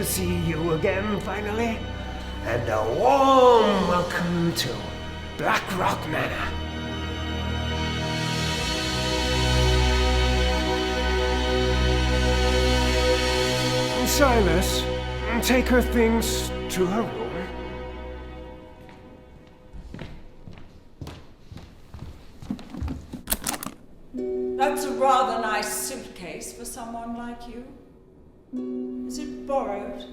to see you again, finally. And a warm welcome to Black Rock Manor. Silas, take her things to her room. That's a rather nice suitcase for someone like you. Is it borrowed?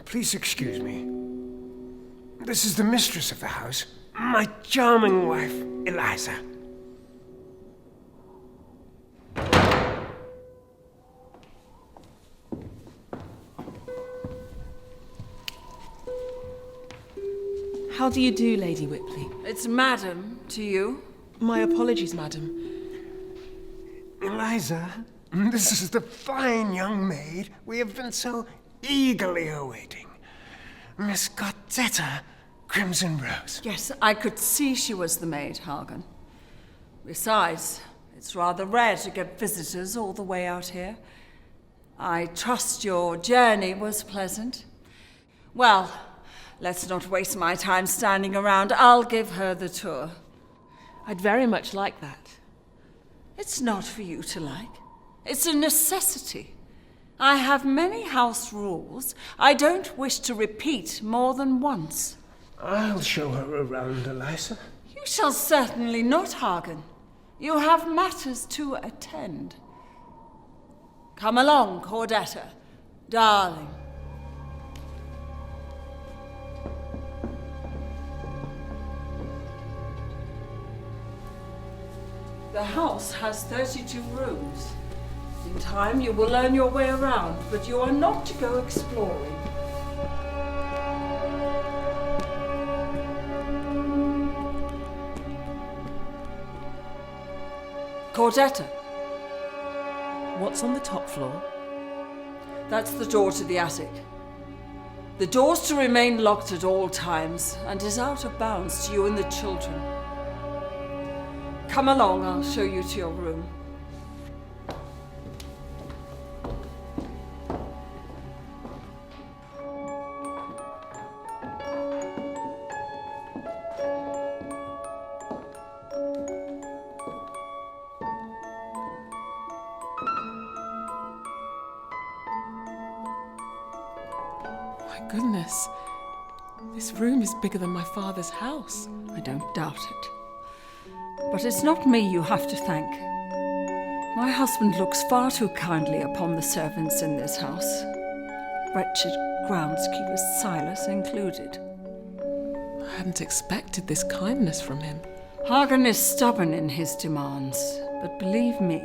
Please excuse me. This is the mistress of the house, my charming wife, Eliza. How do you do, Lady Whipley? It's madam to you. My apologies, madam. Eliza, this is the fine young maid we have been so eagerly awaiting. Miss Gothic Crimson Rose. Yes, I could see she was the maid, Hagen. Besides, it's rather rare to get visitors all the way out here. I trust your journey was pleasant. Well, let's not waste my time standing around. I'll give her the tour. I'd very much like that. It's not for you to like. It's a necessity. I have many house rules I don't wish to repeat more than once. I'll show her around, Eliza. You shall certainly not, Hagen. You have matters to attend. Come along, Cordetta, darling. The house has 32 rooms. In time, you will learn your way around, but you are not to go exploring. Cordetta. What's on the top floor? That's the door to the attic. The door's to remain locked at all times and is out of bounds to you and the children. Come along, I'll show you to your room. My goodness. This room is bigger than my father's house. I don't doubt it. But it's not me you have to thank. My husband looks far too kindly upon the servants in this house. Wretched groundskeeper Silas included. I hadn't expected this kindness from him. Hagen is stubborn in his demands, but believe me,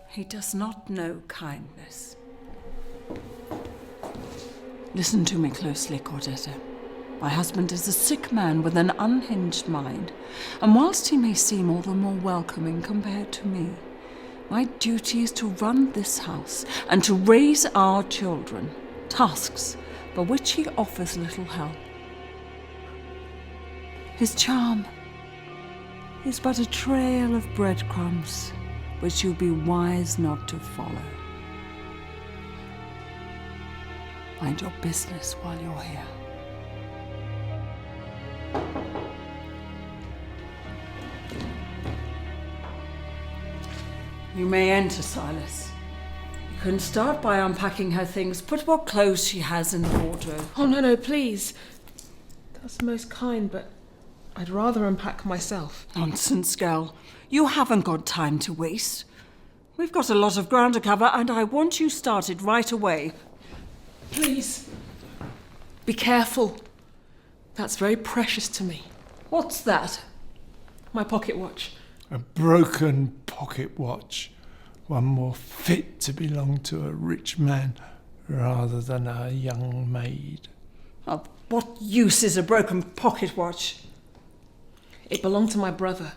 he does not know kindness. Listen to me closely, Cordetta. My husband is a sick man with an unhinged mind, and whilst he may seem all the more welcoming compared to me, my duty is to run this house and to raise our children, tasks for which he offers little help. His charm is but a trail of breadcrumbs which you'd be wise not to follow. Mind your business while you're here. You may enter, Silas. You can start by unpacking her things. Put what clothes she has in the wardrobe. Oh, no, please. That's most kind, but I'd rather unpack myself. Nonsense, girl. You haven't got time to waste. We've got a lot of ground to cover, and I want you started right away. Please. Be careful. That's very precious to me. What's that? My pocket watch. A broken pocket watch, one more fit to belong to a rich man rather than a young maid. Of what use is a broken pocket watch? It belonged to my brother.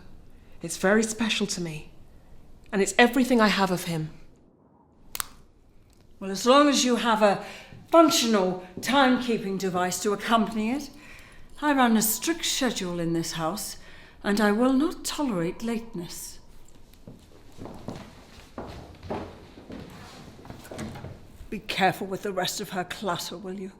It's very special to me. And it's everything I have of him. Well, as long as you have a functional timekeeping device to accompany it, I run a strict schedule in this house, and I will not tolerate lateness. Be careful with the rest of her clutter, will you?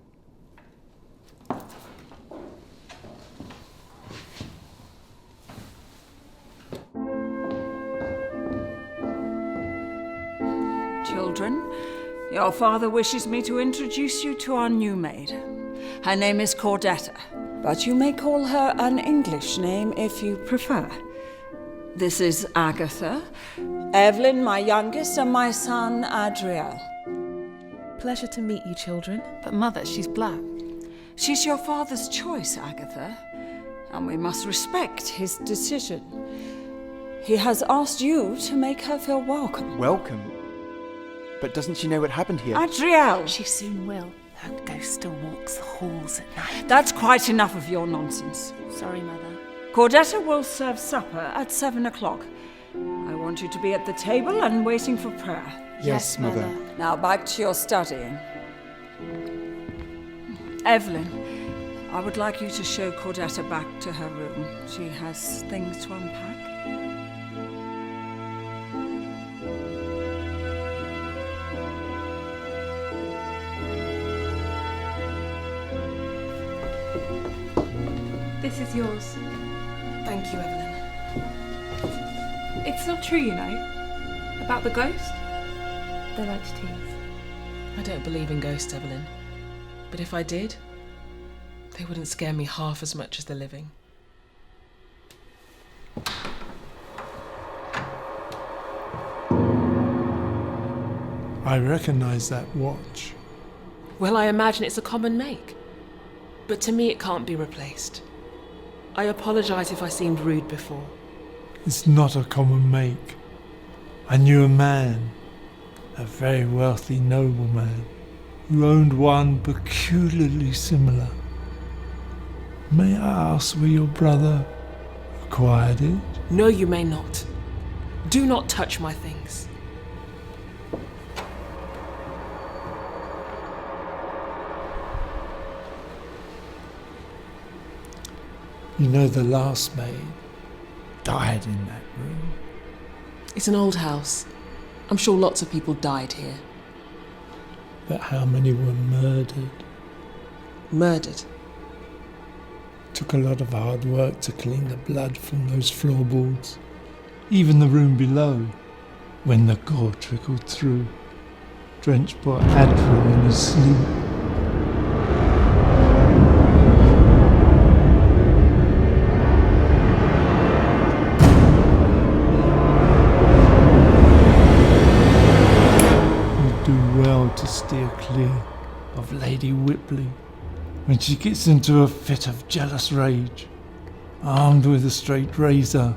Children, your father wishes me to introduce you to our new maid. Her name is Cordetta, but you may call her an English name if you prefer. This is Agatha, Evelyn, my youngest, and my son, Adriel. Pleasure to meet you, children. But Mother, she's black. She's your father's choice, Agatha, and we must respect his decision. He has asked you to make her feel welcome. Welcome? But doesn't she know what happened here? Adriel! She soon will. Her ghost still walks the halls at night. That's quite enough of your nonsense. Sorry, Mother. Cordetta will serve supper at 7 o'clock. I want you to be at the table and waiting for prayer. Yes, Mother. Now back to your studying. Evelyn, I would like you to show Cordetta back to her room. She has things to unpack. This is yours. Thank you, Evelyn. It's not true, you know. About the ghost. They like to tease. I don't believe in ghosts, Evelyn. But if I did, they wouldn't scare me half as much as the living. I recognise that watch. Well, I imagine it's a common make. But to me, it can't be replaced. I apologise if I seemed rude before. It's not a common make. I knew a man, a very wealthy nobleman, who owned one peculiarly similar. May I ask where your brother acquired it? No, you may not. Do not touch my things. You know the last maid died in that room. It's an old house. I'm sure lots of people died here. But how many were murdered? Murdered. Took a lot of hard work to clean the blood from those floorboards. Even the room below, when the gore trickled through, drenched poor Adriel in his sleep. To steer clear of Lady Whipley when she gets into a fit of jealous rage. Armed with a straight razor,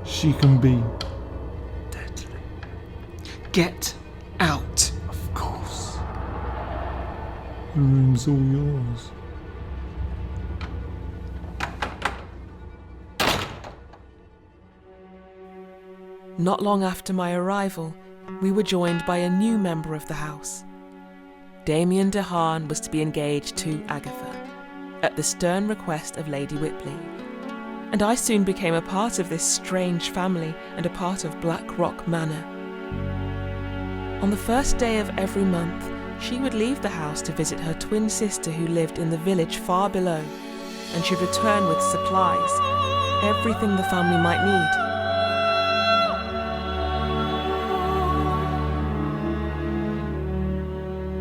she can be deadly. Get out. Of course. The room's all yours. Not long after my arrival, we were joined by a new member of the house. Damien DeHaan was to be engaged to Agatha, at the stern request of Lady Whipley. And I soon became a part of this strange family and a part of Black Rock Manor. On the first day of every month, she would leave the house to visit her twin sister who lived in the village far below, and should return with supplies, everything the family might need.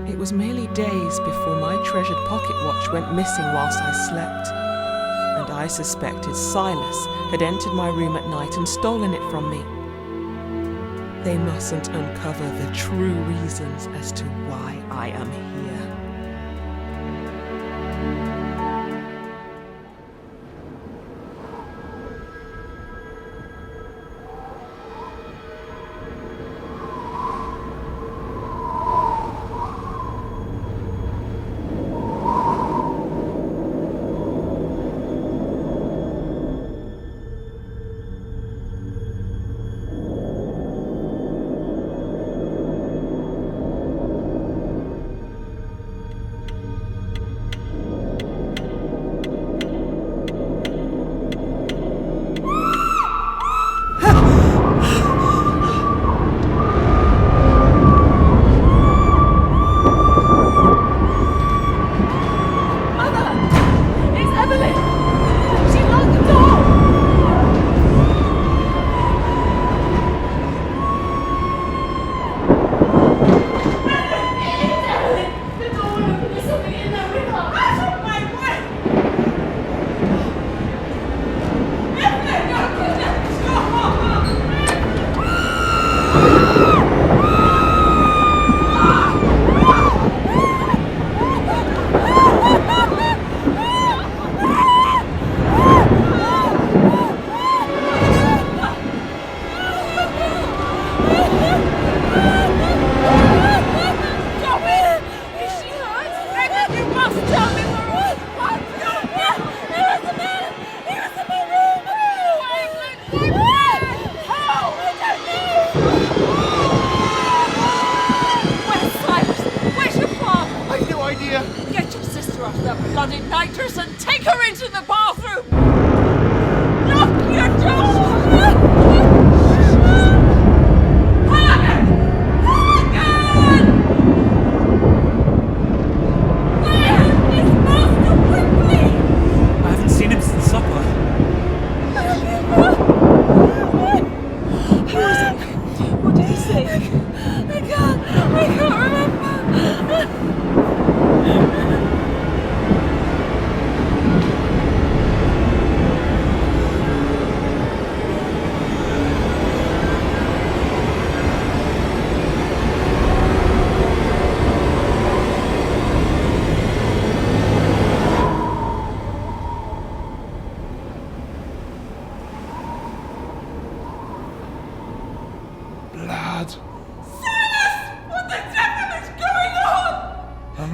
It was merely days before my treasured pocket watch went missing whilst I slept, and I suspected Silas had entered my room at night and stolen it from me. They mustn't uncover the true reasons as to why I am here.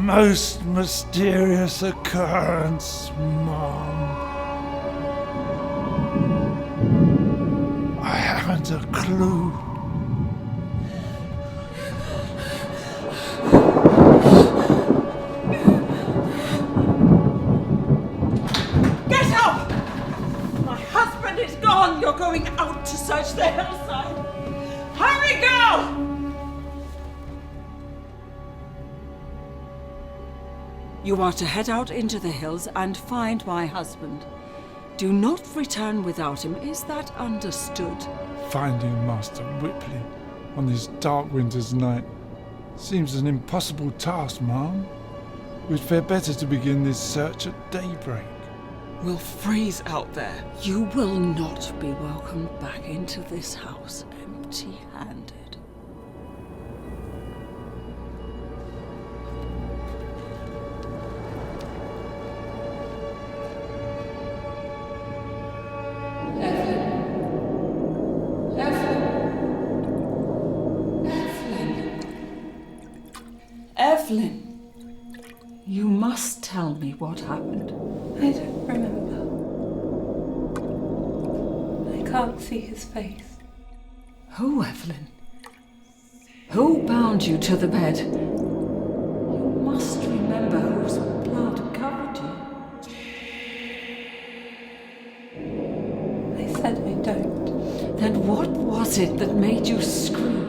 most mysterious occurrence, Mom. I haven't a clue. Get up! My husband is gone. You're going out to search the hillside. Hurry, girl! You are to head out into the hills and find my husband. Do not return without him. Is that understood? Finding Master Whipley on this dark winter's night seems an impossible task, Ma'am. We'd fare better to begin this search at daybreak. We'll freeze out there. You will not be welcomed back into this house empty-handed. Evelyn, you must tell me what happened. I don't remember. I can't see his face. Who, Evelyn? Who bound you to the bed? You must remember whose blood covered you. I said I don't. Then what was it that made you scream?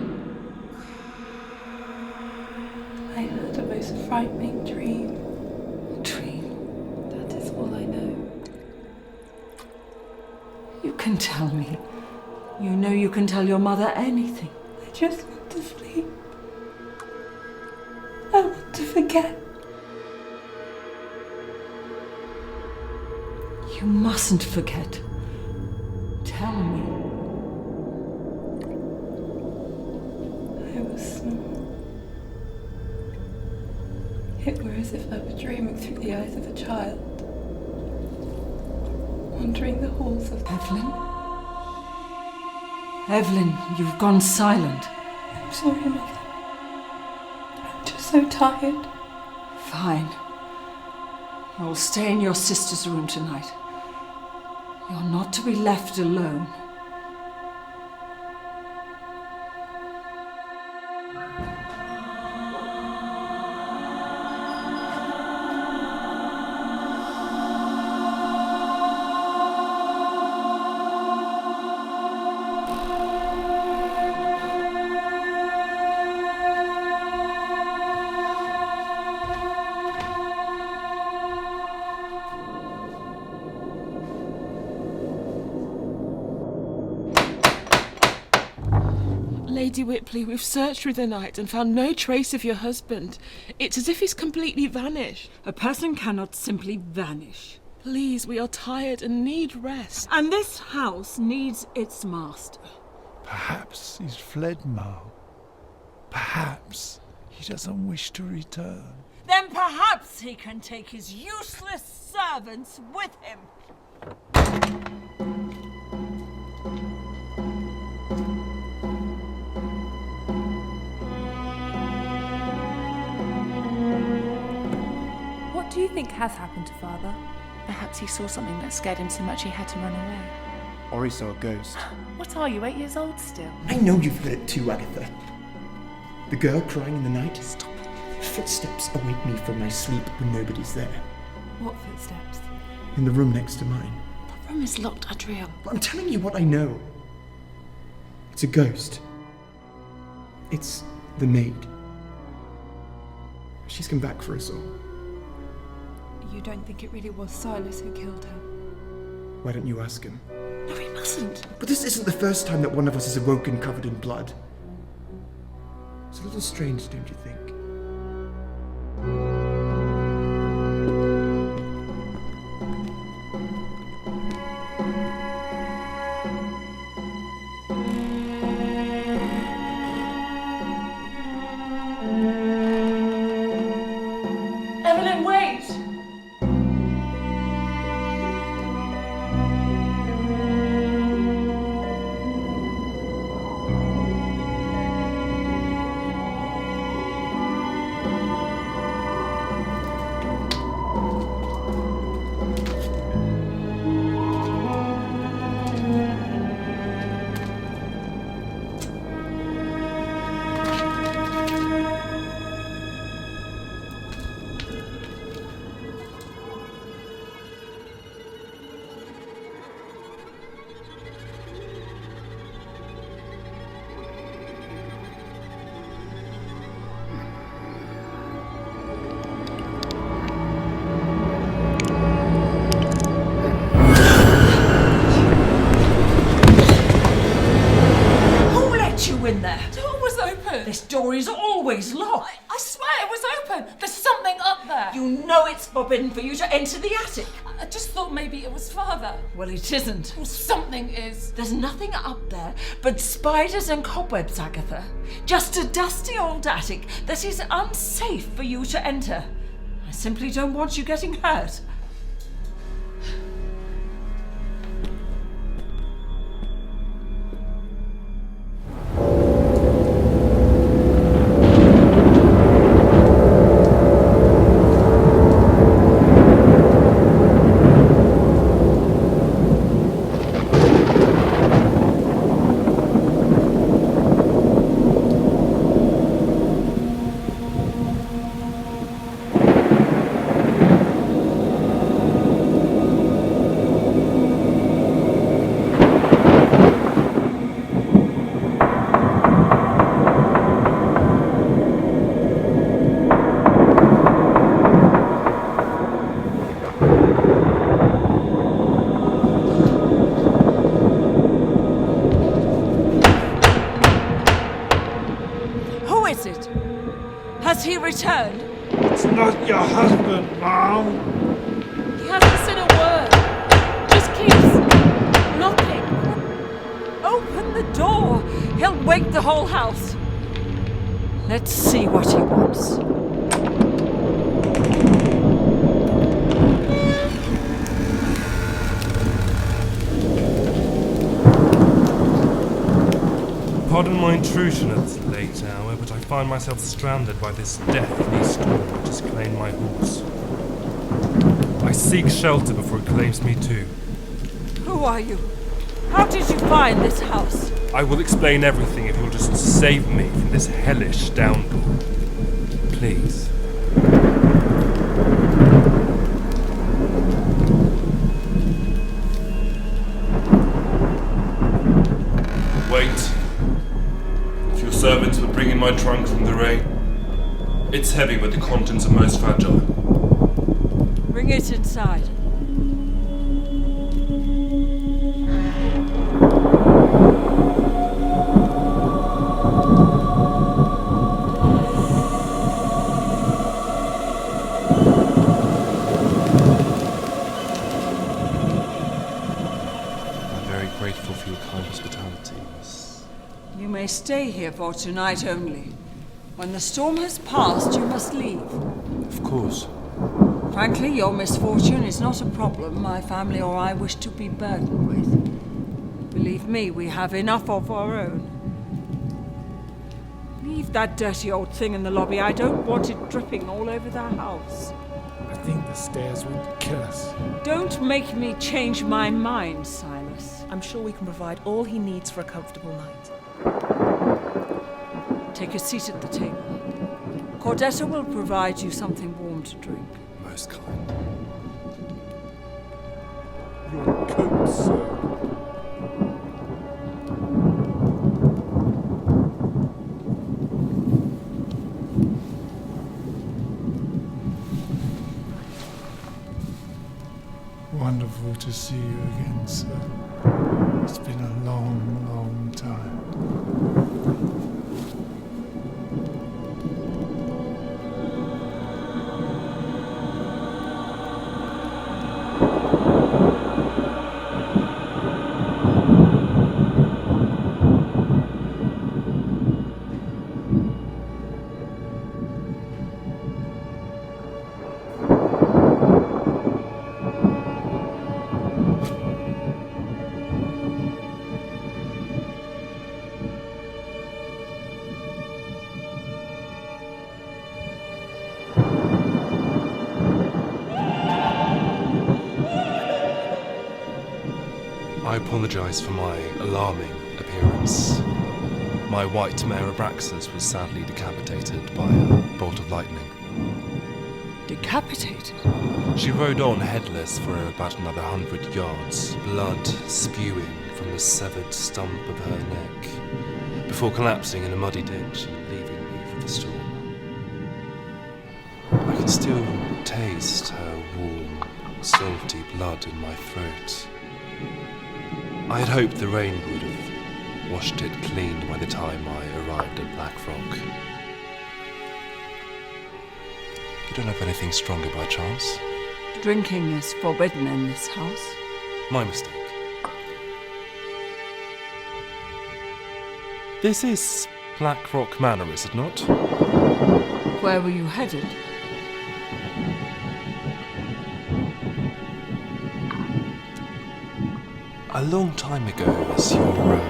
I had a most frightening dream. A dream? That is all I know. You can tell me. You know you can tell your mother anything. I just want to sleep. I want to forget. You mustn't forget. Tell me. I was small. It were as if I were dreaming through the eyes of a child, wandering the halls of... Evelyn? Evelyn, you've gone silent. I'm sorry, Mother. I'm just so tired. Fine. You'll stay in your sister's room tonight. You're not to be left alone. Lady Whipley, we've searched through the night and found no trace of your husband. It's as if he's completely vanished. A person cannot simply vanish. Please, we are tired and need rest. And this house needs its master. Perhaps he's fled, Ma'am. Perhaps he doesn't wish to return. Then perhaps he can take his useless servants with him. What do you think has happened to Father? Perhaps he saw something that scared him so much he had to run away. Or he saw a ghost. What are you, 8 years old still? I know you've heard it too, Agatha. The girl crying in the night? Stop it. Footsteps awake me from my sleep when nobody's there. What footsteps? In the room next to mine. The room is locked, Adriel. But I'm telling you what I know. It's a ghost. It's the maid. She's come back for us all. You don't think it really was Silas who killed her? Why don't you ask him? No, we mustn't. But this isn't the first time that one of us has awoken covered in blood. It's a little strange, don't you think? Evelyn, wait! door is always locked. I swear it was open. There's something up there. You know it's forbidden for you to enter the attic. I just thought maybe it was Father. Well, it isn't. Well, something is. There's nothing up there but spiders and cobwebs, Agatha. Just a dusty old attic that is unsafe for you to enter. I simply don't want you getting hurt. Has he returned? It's not your husband, Mom. He hasn't said a word. Just keeps knocking. Open the door. He'll wake the whole house. Let's see what he wants. Pardon my intrusion at this late hour, but I find myself stranded by this deathly storm which has claimed my horse. I seek shelter before it claims me too. Who are you? How did you find this house? I will explain everything if you'll just save me from this hellish downpour. Please. Wait. Servants would bring in my trunk from the rain. It's heavy, but the contents are most fragile. Bring it inside. I'm very grateful for your kind hospitality, Miss. You may stay here for tonight only. When the storm has passed, you must leave. Of course. Frankly, your misfortune is not a problem my family or I wish to be burdened with. Believe me, we have enough of our own. Leave that dirty old thing in the lobby. I don't want it dripping all over the house. I think the stairs would kill us. Don't make me change my mind, Silas. I'm sure we can provide all he needs for a comfortable night. Take a seat at the table. Cordetta will provide you something warm to drink. Most kind. Your coat, sir. Wonderful to see you again, sir. It's been a long, long time. I apologise for my alarming appearance. My white mare Abraxas was sadly decapitated by a bolt of lightning. Decapitated? She rode on headless for about another 100 yards, blood spewing from the severed stump of her neck, before collapsing in a muddy ditch and leaving me for the storm. I can still taste her warm, salty blood in my throat. I had hoped the rain would have washed it clean by the time I arrived at Black Rock. You don't have anything stronger by chance? Drinking is forbidden in this house. My mistake. This is Black Rock Manor, is it not? Where were you headed? A long time ago, as your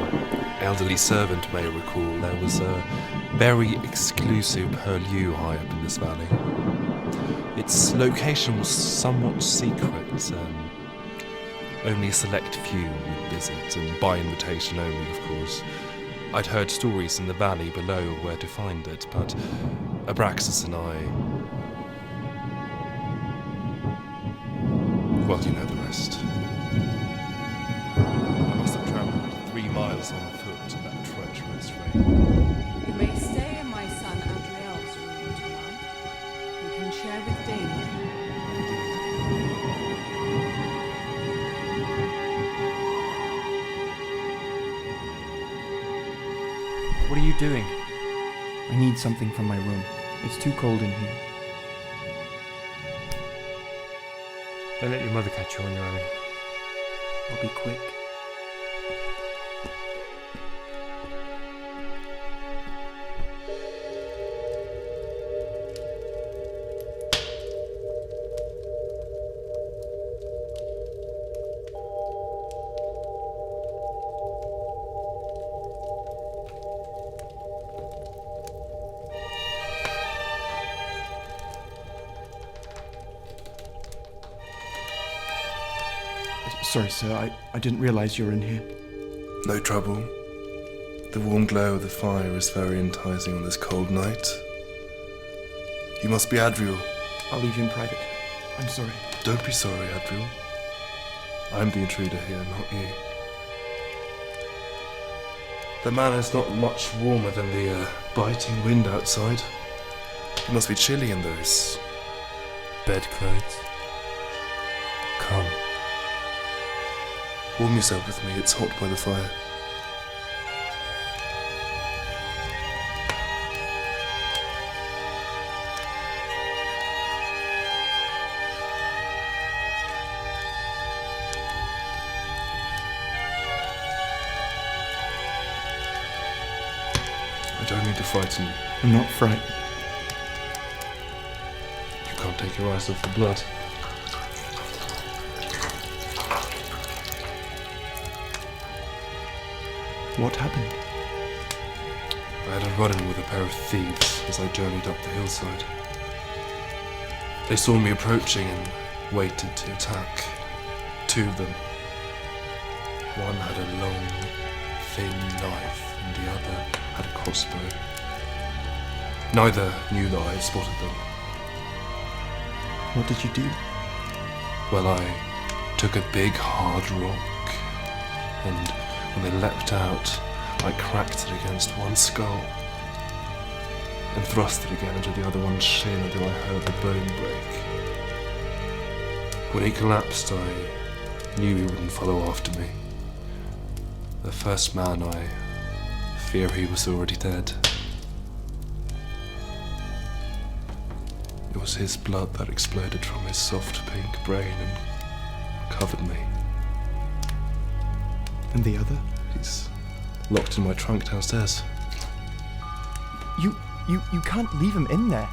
elderly servant may recall, there was a very exclusive purlieu high up in this valley. Its location was somewhat secret. Only a select few would visit, and by invitation only, of course. I'd heard stories in the valley below of where to find it, but Abraxas and I... well, you know the rest. I must have travelled 3 miles on foot in that treacherous rain. You may stay in my son Adriel's room tonight. You can share with Damien. What are you doing? I need something from my room. It's too cold in here. Don't let your mother catch you on your own. I'll be quick. Sorry, sir. I didn't realize you were in here. No trouble. The warm glow of the fire is very enticing on this cold night. You must be Adriel. I'll leave you in private. I'm sorry. Don't be sorry, Adriel. I'm the intruder here, not you. The manor's not much warmer than the biting wind outside. It must be chilly in those bedclothes. Come. Warm yourself with me, it's hot by the fire. I don't mean to frighten you. I'm not frightened. You can't take your eyes off the blood. What happened? I had a run-in with a pair of thieves as I journeyed up the hillside. They saw me approaching and waited to attack. 2 of them. One had a long, thin knife and the other had a crossbow. Neither knew that I had spotted them. What did you do? Well, I took a big hard rock and when they leapt out, I cracked it against one skull and thrust it again into the other one's shin until I heard the bone break. When he collapsed, I knew he wouldn't follow after me. The first man, I fear he was already dead. It was his blood that exploded from his soft pink brain and covered me. And the other? He's locked in my trunk downstairs. You can't leave him in there.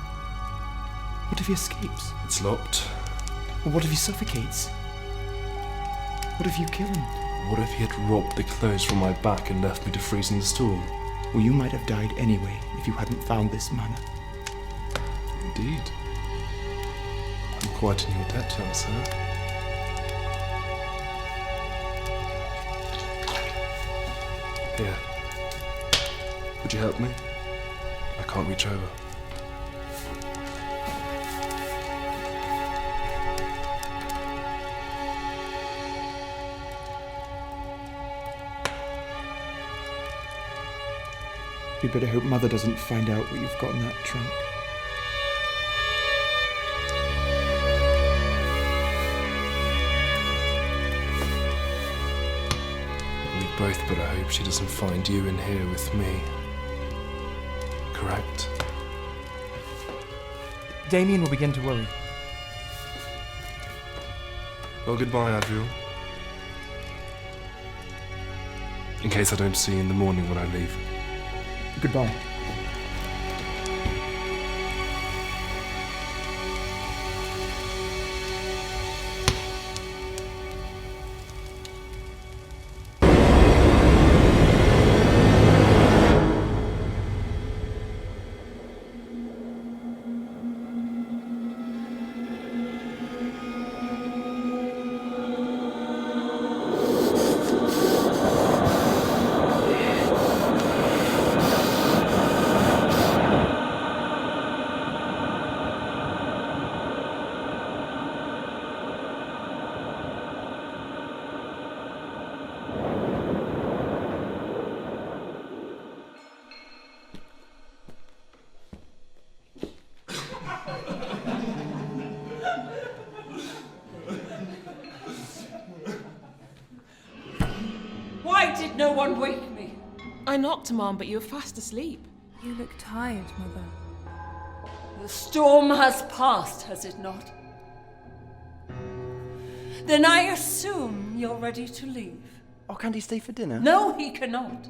What if he escapes? It's locked. Well, what if he suffocates? What if you kill him? What if he had robbed the clothes from my back and left me to freeze in the storm? Well, you might have died anyway if you hadn't found this manor. Indeed. I'm quite in your debt, young sir. Here. Would you help me? I can't reach over. You better hope Mother doesn't find out what you've got in that trunk. We'd both better hope she doesn't find you in here with me. Correct? Damien will begin to worry. Well, goodbye, Adriel. In case I don't see you in the morning when I leave. Goodbye. No one wake me. I knocked, Mom, but you were fast asleep. You look tired, Mother. The storm has passed, has it not? Then I assume you're ready to leave. Oh, can't he stay for dinner? No, he cannot.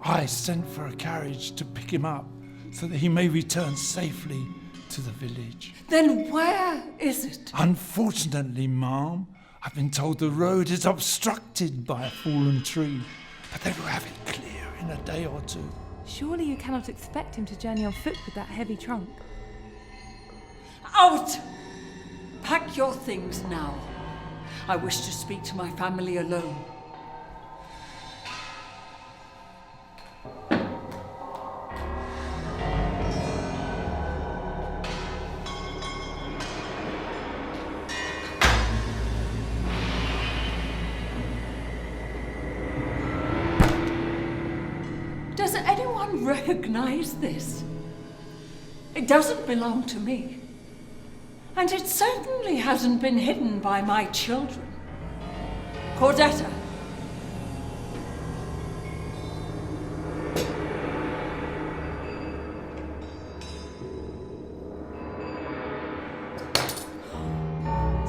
I sent for a carriage to pick him up so that he may return safely to the village. Then where is it? Unfortunately, Ma'am, I've been told the road is obstructed by a fallen tree, but they will have it clear in a day or two. Surely you cannot expect him to journey on foot with that heavy trunk. Out! Pack your things now. I wish to speak to my family alone. Does anyone recognize this? It doesn't belong to me. And it certainly hasn't been hidden by my children. Cordetta.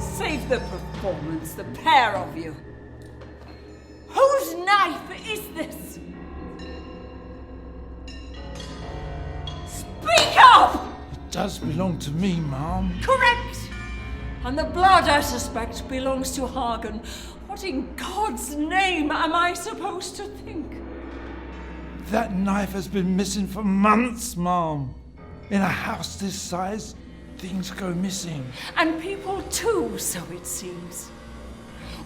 Save the performance, the pair of you. Whose knife is this? Speak up! It does belong to me, Ma'am. Correct! And the blood, I suspect, belongs to Hagen. What in God's name am I supposed to think? That knife has been missing for months, Ma'am. In a house this size, things go missing. And people too, so it seems.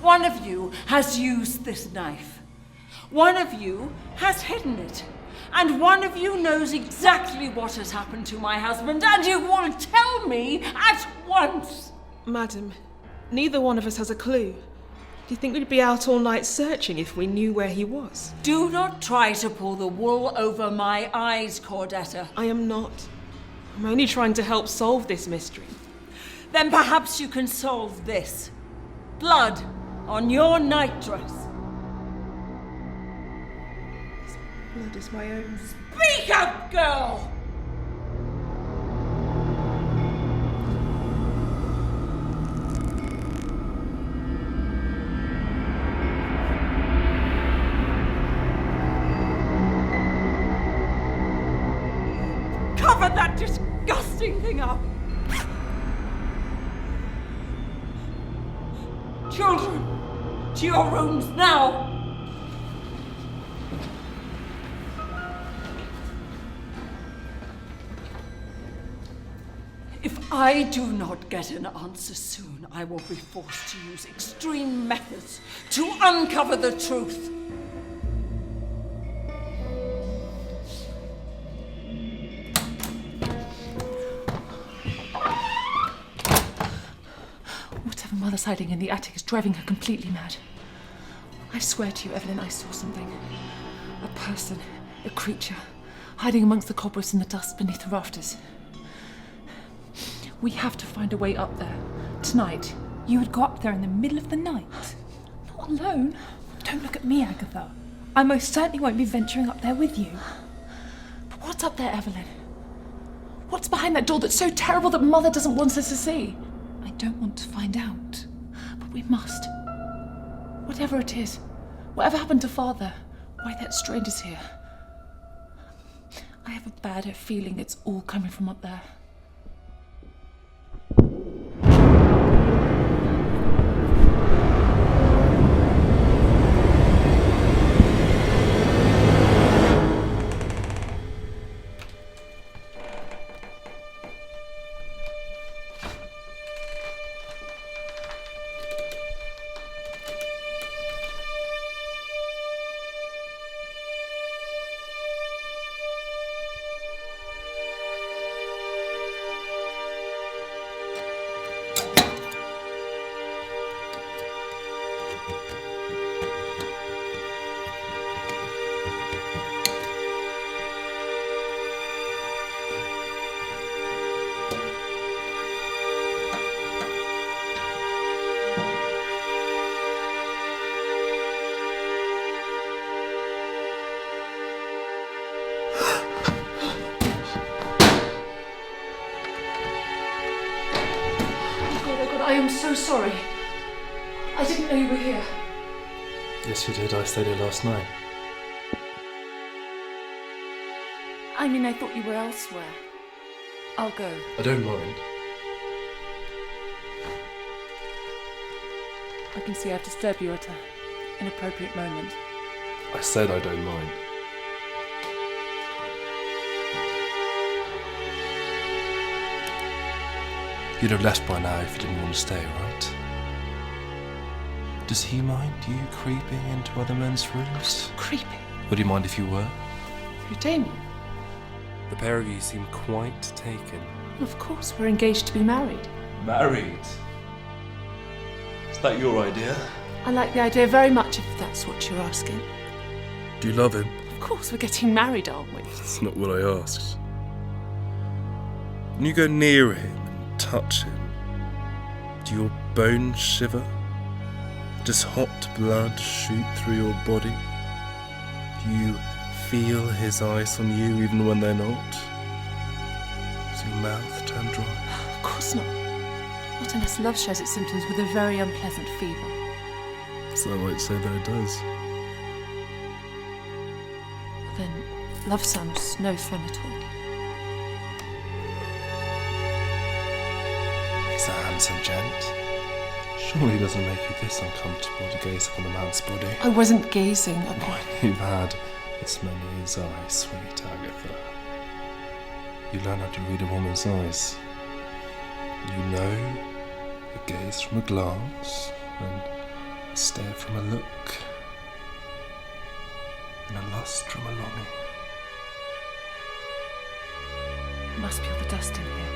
One of you has used this knife. One of you has hidden it. And one of you knows exactly what has happened to my husband, and you will tell me at once. Madam, neither one of us has a clue. Do you think we'd be out all night searching if we knew where he was? Do not try to pull the wool over my eyes, Cordetta. I am not. I'm only trying to help solve this mystery. Then perhaps you can solve this. Blood on your nightdress. Blood is my own. Speak up, girl! Cover that disgusting thing up! Children, to your rooms now! If I do not get an answer soon, I will be forced to use extreme methods to uncover the truth. Whatever Mother's hiding in the attic is driving her completely mad. I swear to you, Evelyn, I saw something. A person, a creature, hiding amongst the cobwebs and the dust beneath the rafters. We have to find a way up there. Tonight. You would go up there in the middle of the night? Not alone. Don't look at me, Agatha. I most certainly won't be venturing up there with you. But what's up there, Evelyn? What's behind that door that's so terrible that Mother doesn't want us to see? I don't want to find out. But we must. Whatever it is, whatever happened to Father, why that stranger's here. I have a bad feeling it's all coming from up there. I am so sorry. I didn't know you were here. Yes, you did. I stayed here last night. I mean, I thought you were elsewhere. I'll go. I don't mind. I can see I've disturbed you at an inappropriate moment. I said I don't mind. You'd have left by now if you didn't want to stay, right? Does he mind you creeping into other men's rooms? Creeping? Would he mind if you were? Who, Damien? The pair of you seem quite taken. Of course, we're engaged to be married. Married? Is that your idea? I like the idea very much, if that's what you're asking. Do you love him? Of course, we're getting married, aren't we? That's not what I asked. When you go near him and touch him, do your bones shiver? Does hot blood shoot through your body? Do you feel his eyes on you even when they're not? Does your mouth turn dry? Of course not. Not unless love shares its symptoms with a very unpleasant fever. So I might say that it does. Then love sounds no fun at all. He's a handsome gent. Surely it doesn't make you this uncomfortable to gaze upon a man's body. I wasn't gazing upon... When you've had this many in his eyes, sweet Agatha. You learn how to read a woman's eyes. You know a gaze from a glance, and a stare from a look, and a lust from a longing. It must be all the dust in here.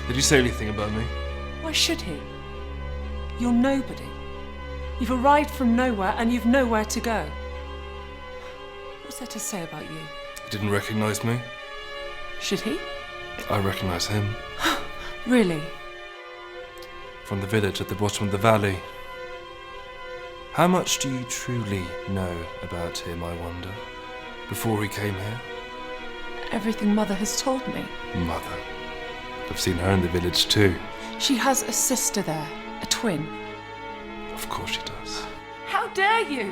Did you say anything about me? Why should he? You're nobody. You've arrived from nowhere and you've nowhere to go. What's there to say about you? He didn't recognise me. Should he? I recognise him. Really? From the village at the bottom of the valley. How much do you truly know about him, I wonder, before he came here? Everything Mother has told me. Mother. I've seen her in the village too. She has a sister there, a twin. Of course she does. How dare you?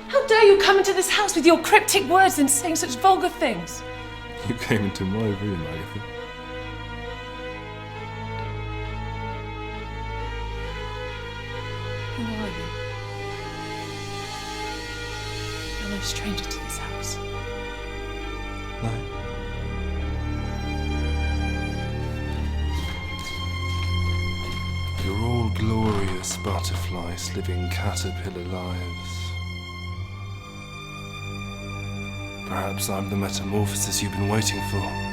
How dare you come into this house with your cryptic words and saying such vulgar things? You came into my room, Agatha. Who are you? You're no stranger to this house. No. You're all glorious butterflies living caterpillar lives. Perhaps I'm the metamorphosis you've been waiting for.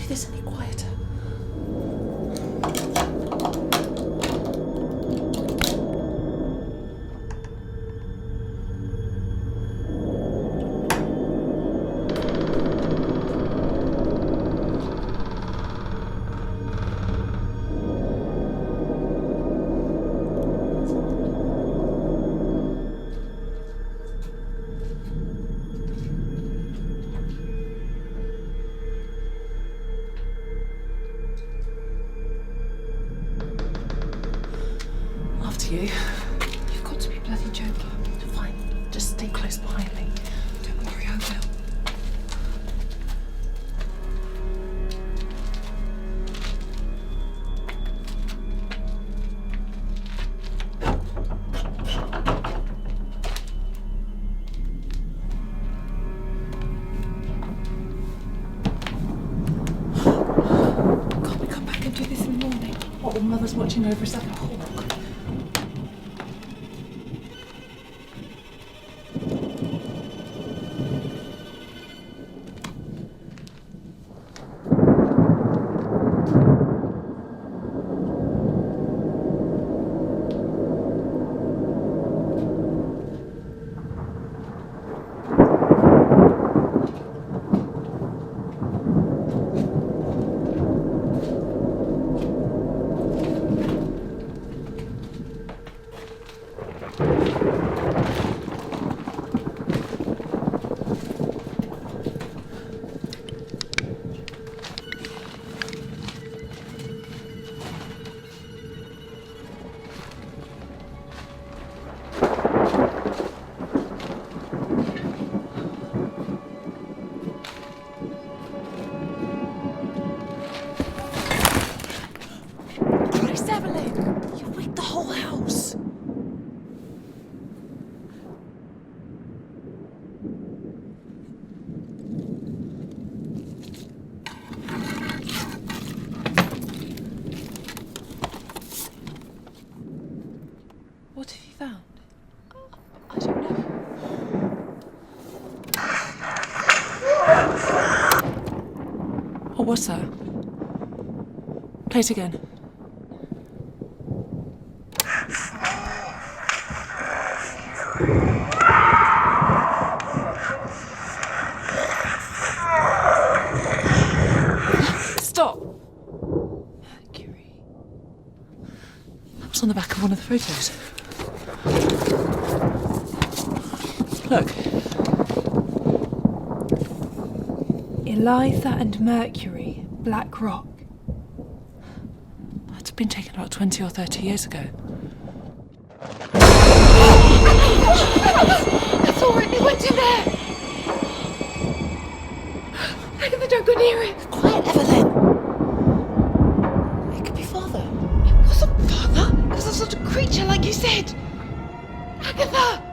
This any quieter? to you. You've got to be bloody joking. Fine, just stay close behind me. Don't worry, I will. Can't we come back and do this in the morning? What, when Mother's watching over us like a hawk? What have you found? I don't know. What was that? Play it again. Stop! Mercury. That was on the back of one of the photos. Look. Eliza and Mercury, Black Rock. That'd have been taken about 20 or 30 years ago. That's all right, they went in there! Agatha, don't go near it! Quiet, Evelyn! It could be Father. It wasn't Father! It was a sort of creature like you said! Agatha!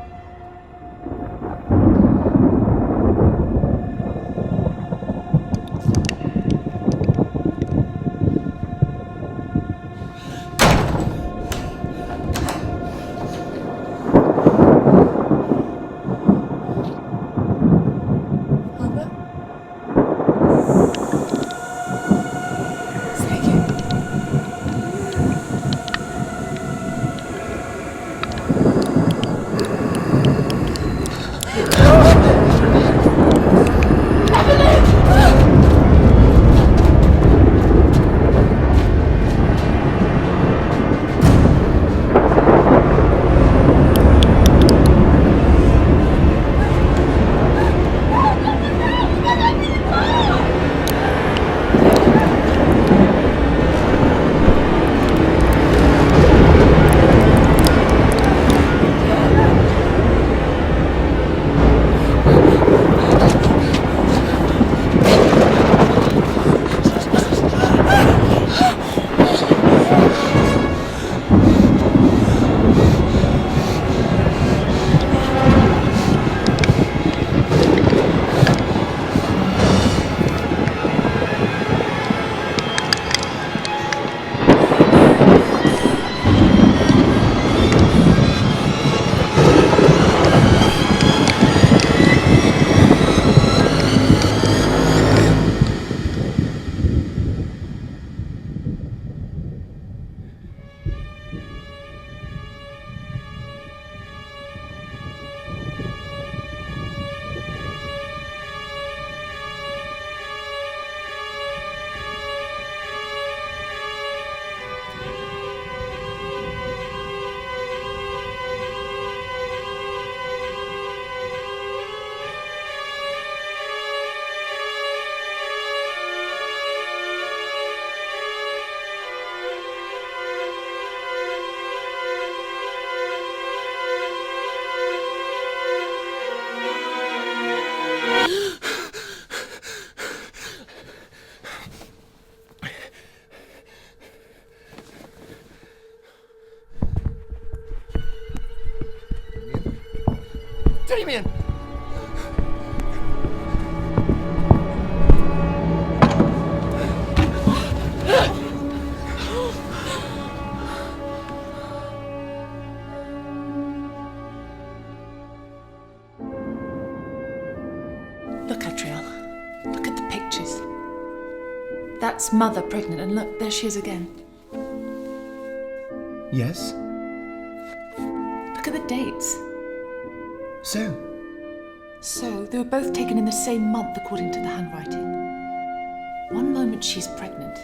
Look, Atriel. Look at the pictures. That's Mother pregnant, and look, there she is again. Yes? Look at the dates. So, They were both taken in the same month according to the handwriting. One moment she's pregnant,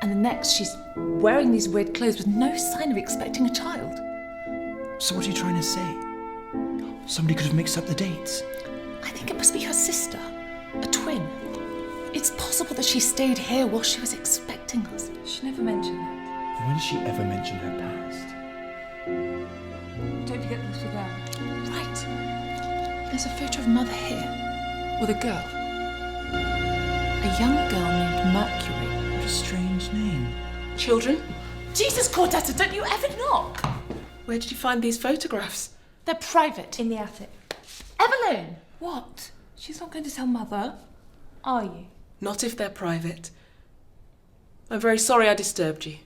and the next she's wearing these weird clothes with no sign of expecting a child. so what are you trying to say? Somebody could have mixed up the dates. I think it must be her sister, a twin. It's possible that she stayed here while she was expecting us. She never mentioned that. When did she ever mention her past? Don't forget the little girl. Right. There's a photo of Mother here, with a girl. A young girl named Mercury. What a strange name. Children? Jesus, Cordetta, don't you ever knock! Where did you find these photographs? They're private. In the attic. Evelyn! What? She's not going to tell Mother, are you? Not if they're private. I'm very sorry I disturbed you.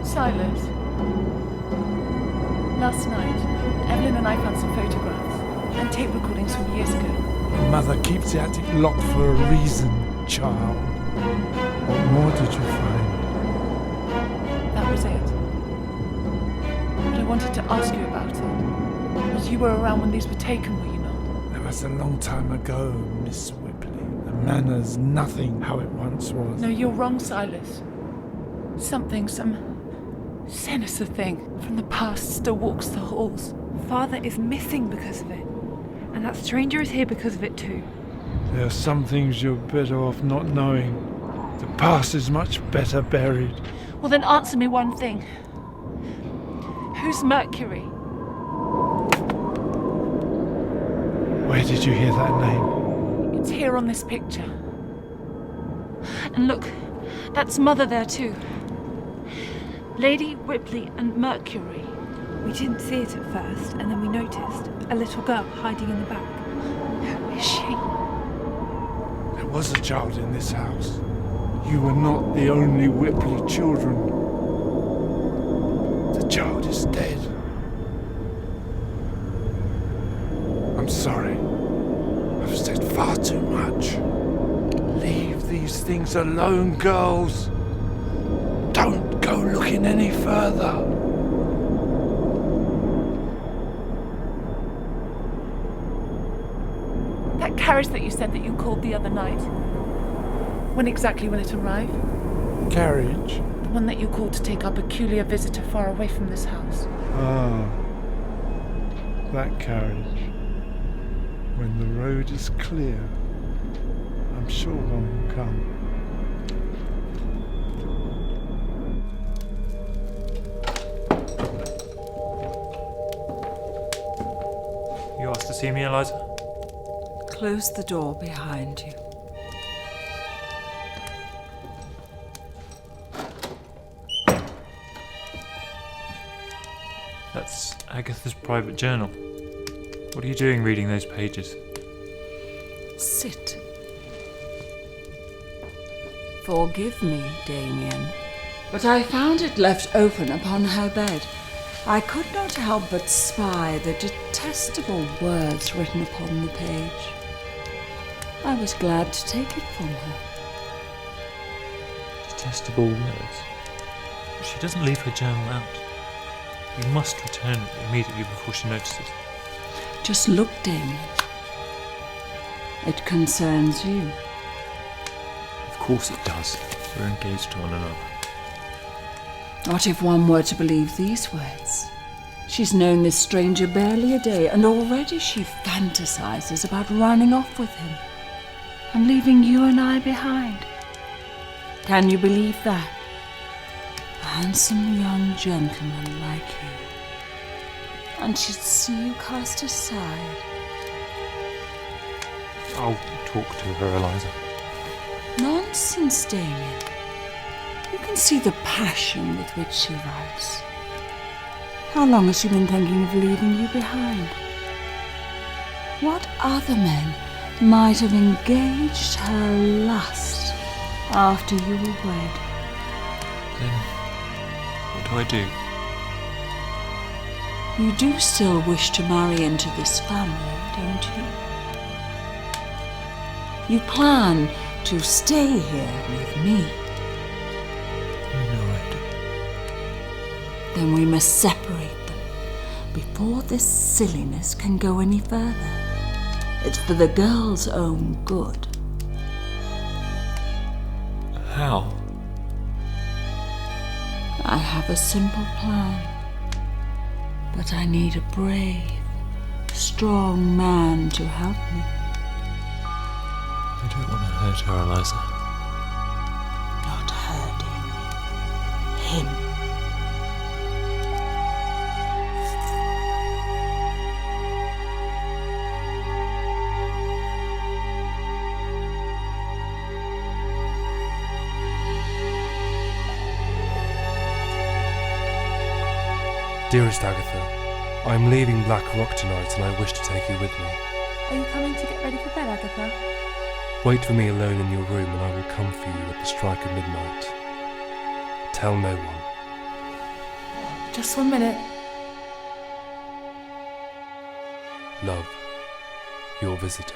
Silas. Last night, Evelyn and I found some photographs and tape recordings from years ago. Your mother keeps the attic locked for a reason, child. What more did you find? That was it. But I wanted to ask you about it. Because you were around when these were taken, were you not? That was a long time ago, Miss Whipley. The manor's nothing how it once was. No, you're wrong, Silas. Some sinister thing from the past still walks the halls. Father is missing because of it. And that stranger is here because of it too. There are some things you're better off not knowing. The past is much better buried. Well, then answer me one thing. Who's Mercury? Where did you hear that name? It's here on this picture. And look, that's Mother there too. Lady Whipley and Mercury. We didn't see it at first, and then we noticed a little girl hiding in the back. Who is she? There was a child in this house. You were not the only Whipley children. The child is dead. I'm sorry. I've said far too much. Leave these things alone, girls. Don't go looking any further. That carriage that you said that you called the other night. When exactly will it arrive? Carriage? The one that you called to take our peculiar visitor far away from this house. Ah, that carriage. When the road is clear, I'm sure one will come. You asked to see me, Eliza? Close the door behind you. That's Agatha's private journal. What are you doing reading those pages? Sit. Forgive me, Damien, but I found it left open upon her bed. I could not help but spy the detestable words written upon the page. I was glad to take it from her. Detestable words. She doesn't leave her journal out. You must return it immediately before she notices. Just look, Damien. It concerns you. Of course it does. We're engaged to one another. What if one were to believe these words? She's known this stranger barely a day, and already she fantasizes about running off with him and leaving you and I behind. Can you believe that? A handsome young gentleman like you. And she'd see you cast aside. I'll talk to her, Eliza. Nonsense, Damien. You can see the passion with which she writes. How long has she been thinking of leaving you behind? What other men might have engaged her lust after you were wed? Then, what do I do? You do still wish to marry into this family, don't you? You plan to stay here with me. No, I do. Then we must separate them before this silliness can go any further. It's for the girl's own good. How? I have a simple plan. But I need a brave, strong man to help me. I don't want to hurt her, Eliza. Not hurting him. Dearest Agatha, I am leaving Black Rock tonight and I wish to take you with me. Are you coming to get ready for bed, Agatha? Wait for me alone in your room and I will come for you at the strike of midnight. Tell no one. Just 1 minute. Love, your visitor.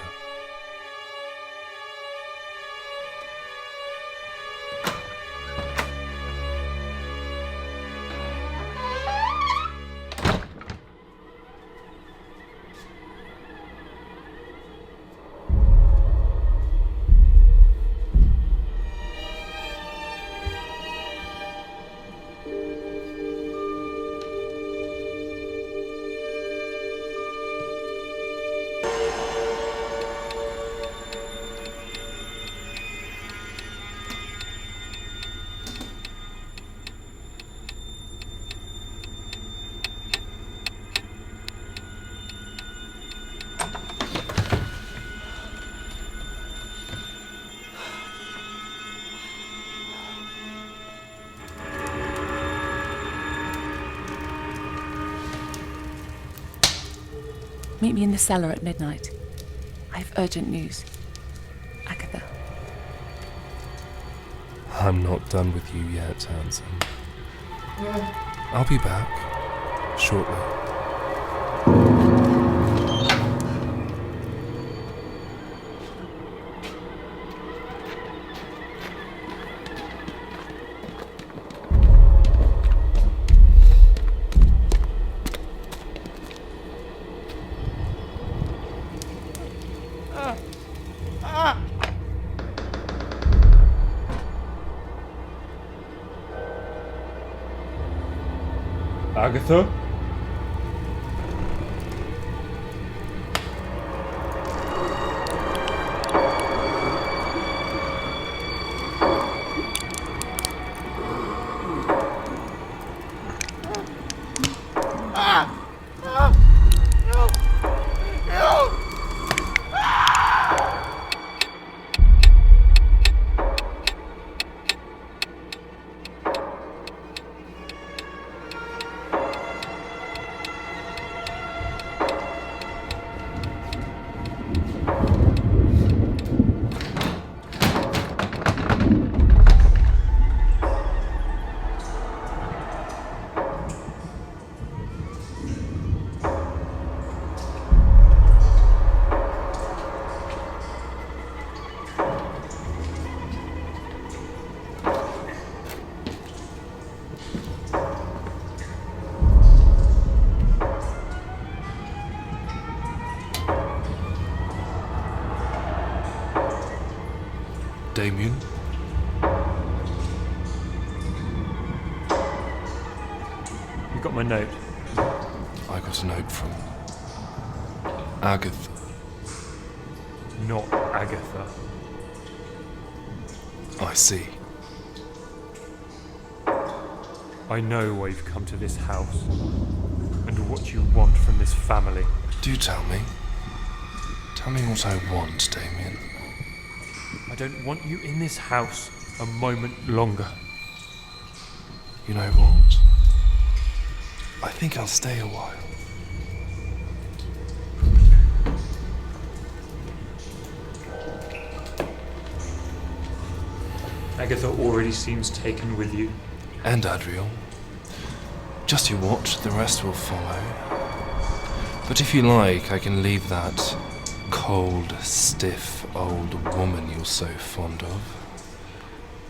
Meet me in the cellar at midnight. I have urgent news. Agatha. I'm not done with you yet, handsome. I'll be back shortly. Agatha? Damien? You got my note? I got a note from Agatha. Not Agatha. I see. I know why you've come to this house, and what you want from this family. Do tell me. Tell me what I want, Damien. I don't want you in this house a moment longer. You know what? I think I'll stay a while. Agatha already seems taken with you. And Adriel. Just you watch, the rest will follow. But if you like, I can leave that cold, stiff old woman you're so fond of.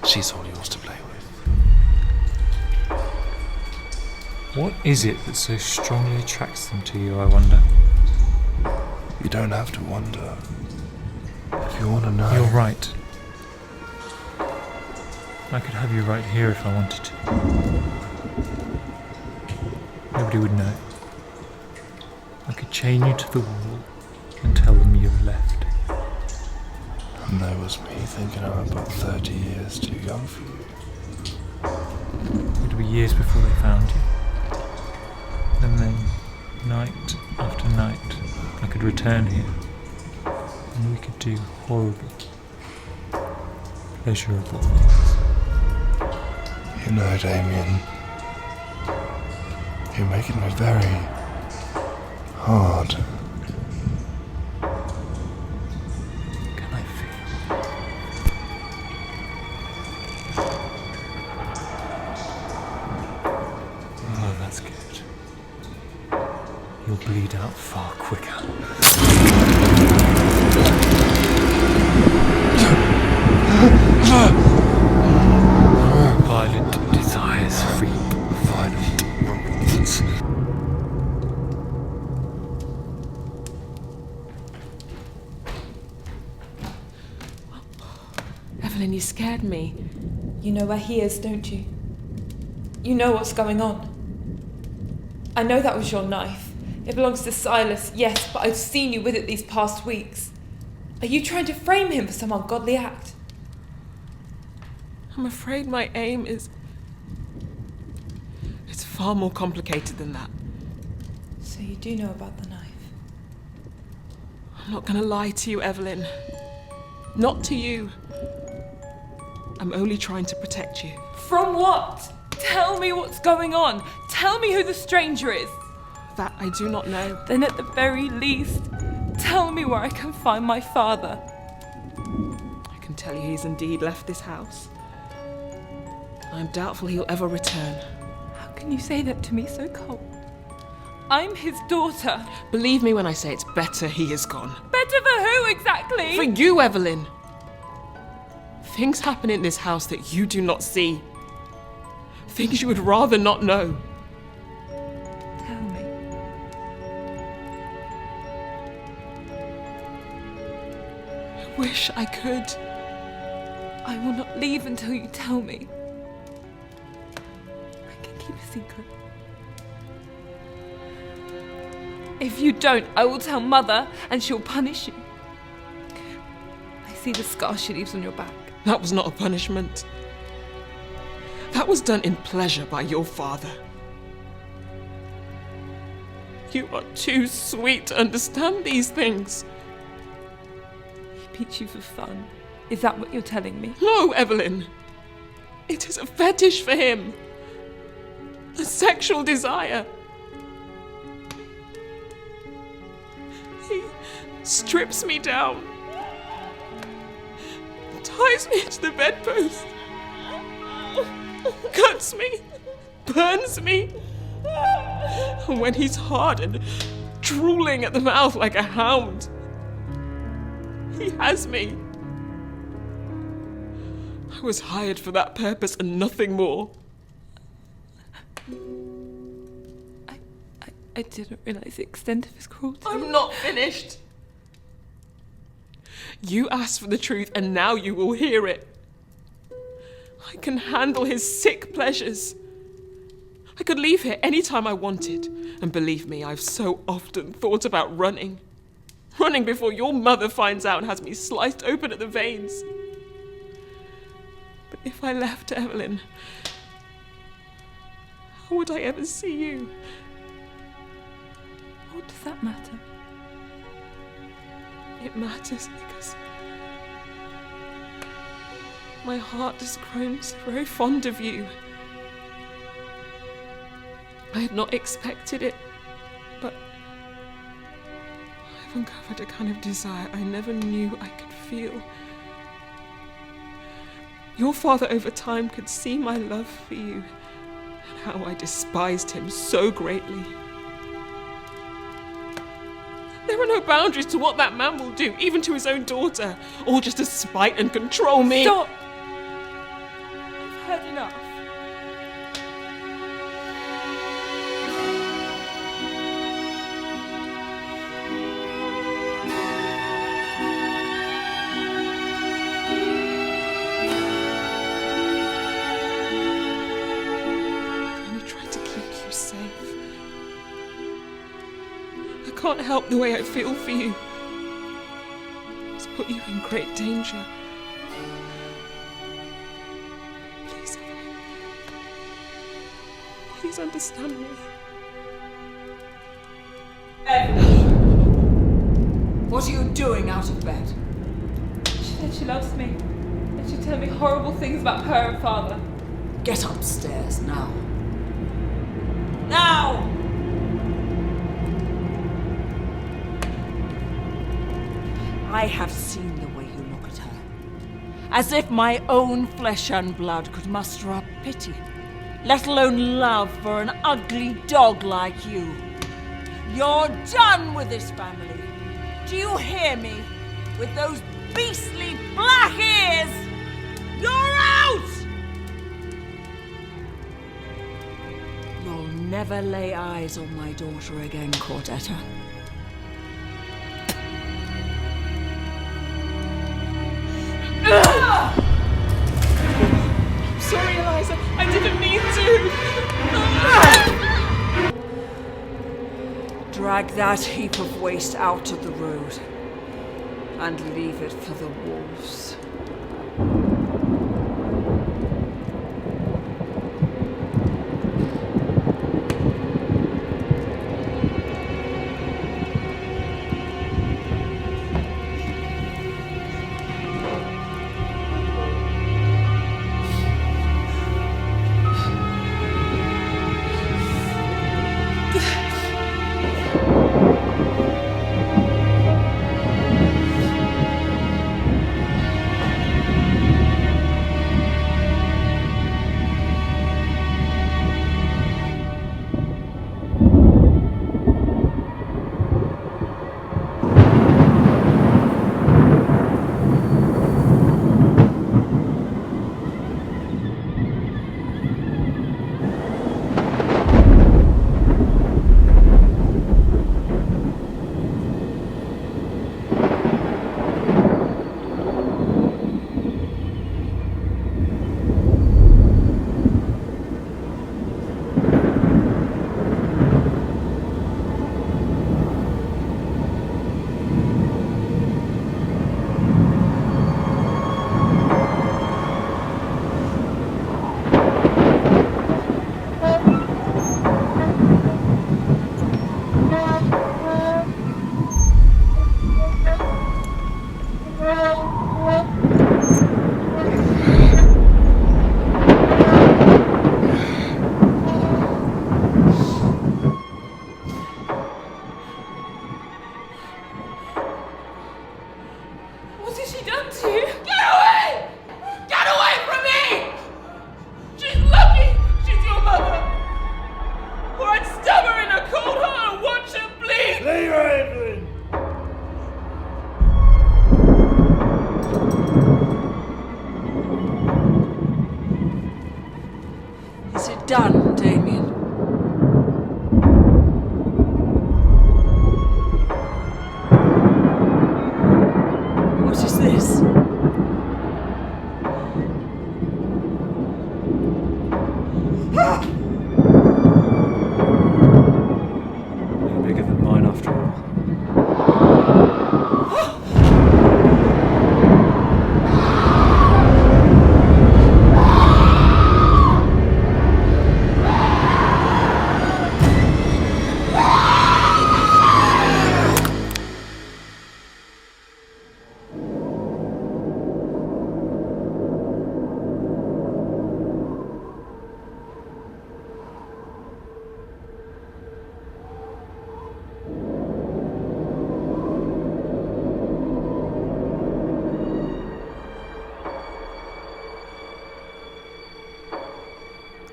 She's all yours to play with. What is it that so strongly attracts them to you, I wonder? You don't have to wonder. If you want to know... You're right. I could have you right here if I wanted to. Nobody would know. I could chain you to the wall and tell them you've left. And that was me thinking I'm about 30 years too young for you. It'd be years before they found you. And then, night after night, I could return here. And we could do horrible, pleasurable things. You know, Damien, you're making me very hard. Can I feel? Oh, that's good. You'll bleed out far quicker. Violent desires reap violent wounds. Evelyn, you scared me. You know where he is, don't you? You know what's going on. I know that was your knife. It belongs to Silas, yes, but I've seen you with it these past weeks. Are you trying to frame him for some ungodly act? I'm afraid my aim is... It's far more complicated than that. So you do know about the knife? I'm not gonna lie to you, Evelyn. Not to you. I'm only trying to protect you. From what? Tell me what's going on. Tell me who the stranger is. That I do not know. Then at the very least, tell me where I can find my father. I can tell you he's indeed left this house. I'm doubtful he'll ever return. How can you say that to me so cold? I'm his daughter. Believe me when I say it's better he is gone. Better for who exactly? For you, Evelyn. Things happen in this house that you do not see. Things you would rather not know. Tell me. I wish I could. I will not leave until you tell me. I can keep a secret. If you don't, I will tell Mother and she'll punish you. I see the scar she leaves on your back. That was not a punishment. That was done in pleasure by your father. You are too sweet to understand these things. He beats you for fun. Is that what you're telling me? No, Evelyn. It is a fetish for him. A sexual desire. He strips me down. Ties me to the bedpost. Cuts me. Burns me. And when he's hard and drooling at the mouth like a hound, he has me. I was hired for that purpose and nothing more. I didn't realise the extent of his cruelty. I'm not finished. You asked for the truth and now you will hear it. I can handle his sick pleasures. I could leave here any time I wanted. And believe me, I've so often thought about running. Running before your mother finds out and has me sliced open at the veins. But if I left Evelyn, Nor would I ever see you. What does that matter? It matters because my heart has grown so very fond of you. I had not expected it, but I've uncovered a kind of desire I never knew I could feel. Your father over time could see my love for you and how I despised him so greatly. There are no boundaries to what that man will do, even to his own daughter, all just to spite and control me. Stop! I've heard enough. I only tried to keep you safe. I can't help the way I feel for you. It's put you in great danger. Please, Evelyn. Please understand me. Evelyn! What are you doing out of bed? She said she loves me, and she'd tell me horrible things about her and father. Get upstairs now. Now! I have seen the way you look at her. As if my own flesh and blood could muster up pity, let alone love for an ugly dog like you. You're done with this family. Do you hear me? With those beastly black ears! You're out! You'll never lay eyes on my daughter again, Cordetta. I'm sorry, Eliza. I didn't mean to. Drag that heap of waste out to the road and leave it for the wolves.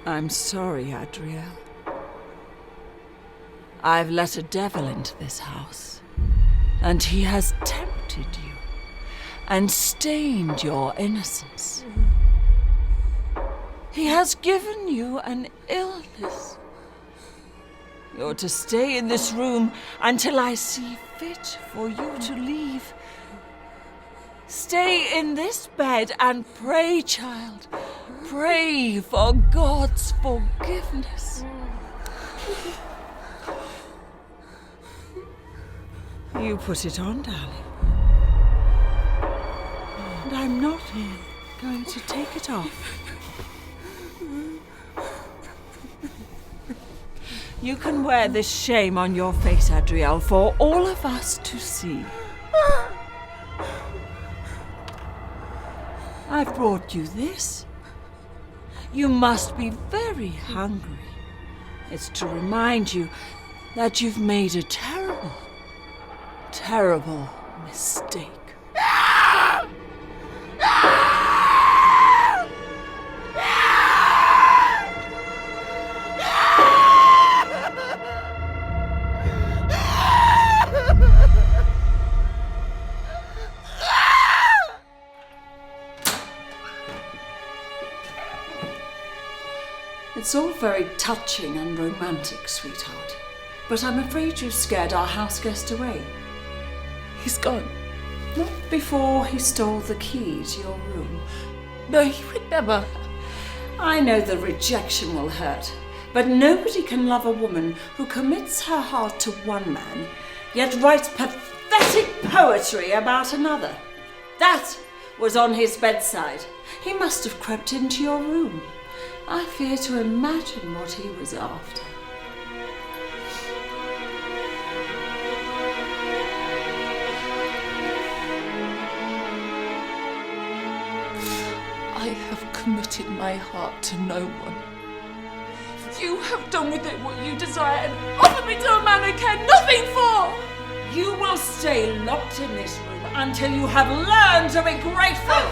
I'm sorry, Adriel. I've let a devil into this house, and he has tempted you and stained your innocence. He has given you an illness. You're to stay in this room until I see fit for you to leave. Stay in this bed and pray, child. Pray for God's forgiveness. You put it on, darling. And I'm not going to take it off. You can wear this shame on your face, Adriel, for all of us to see. I've brought you this. You must be very hungry. It's to remind you that you've made a terrible, terrible mistake. It's all very touching and romantic, sweetheart. But I'm afraid you've scared our house guest away. He's gone. Not before he stole the key to your room. No, he would never. I know the rejection will hurt, but nobody can love a woman who commits her heart to one man, yet writes pathetic poetry about another. That was on his bedside. He must have crept into your room. I fear to imagine what he was after. I have committed my heart to no one. You have done with it what you desire and offered me to a man I care nothing for! You will stay locked in this room until you have learned to be grateful!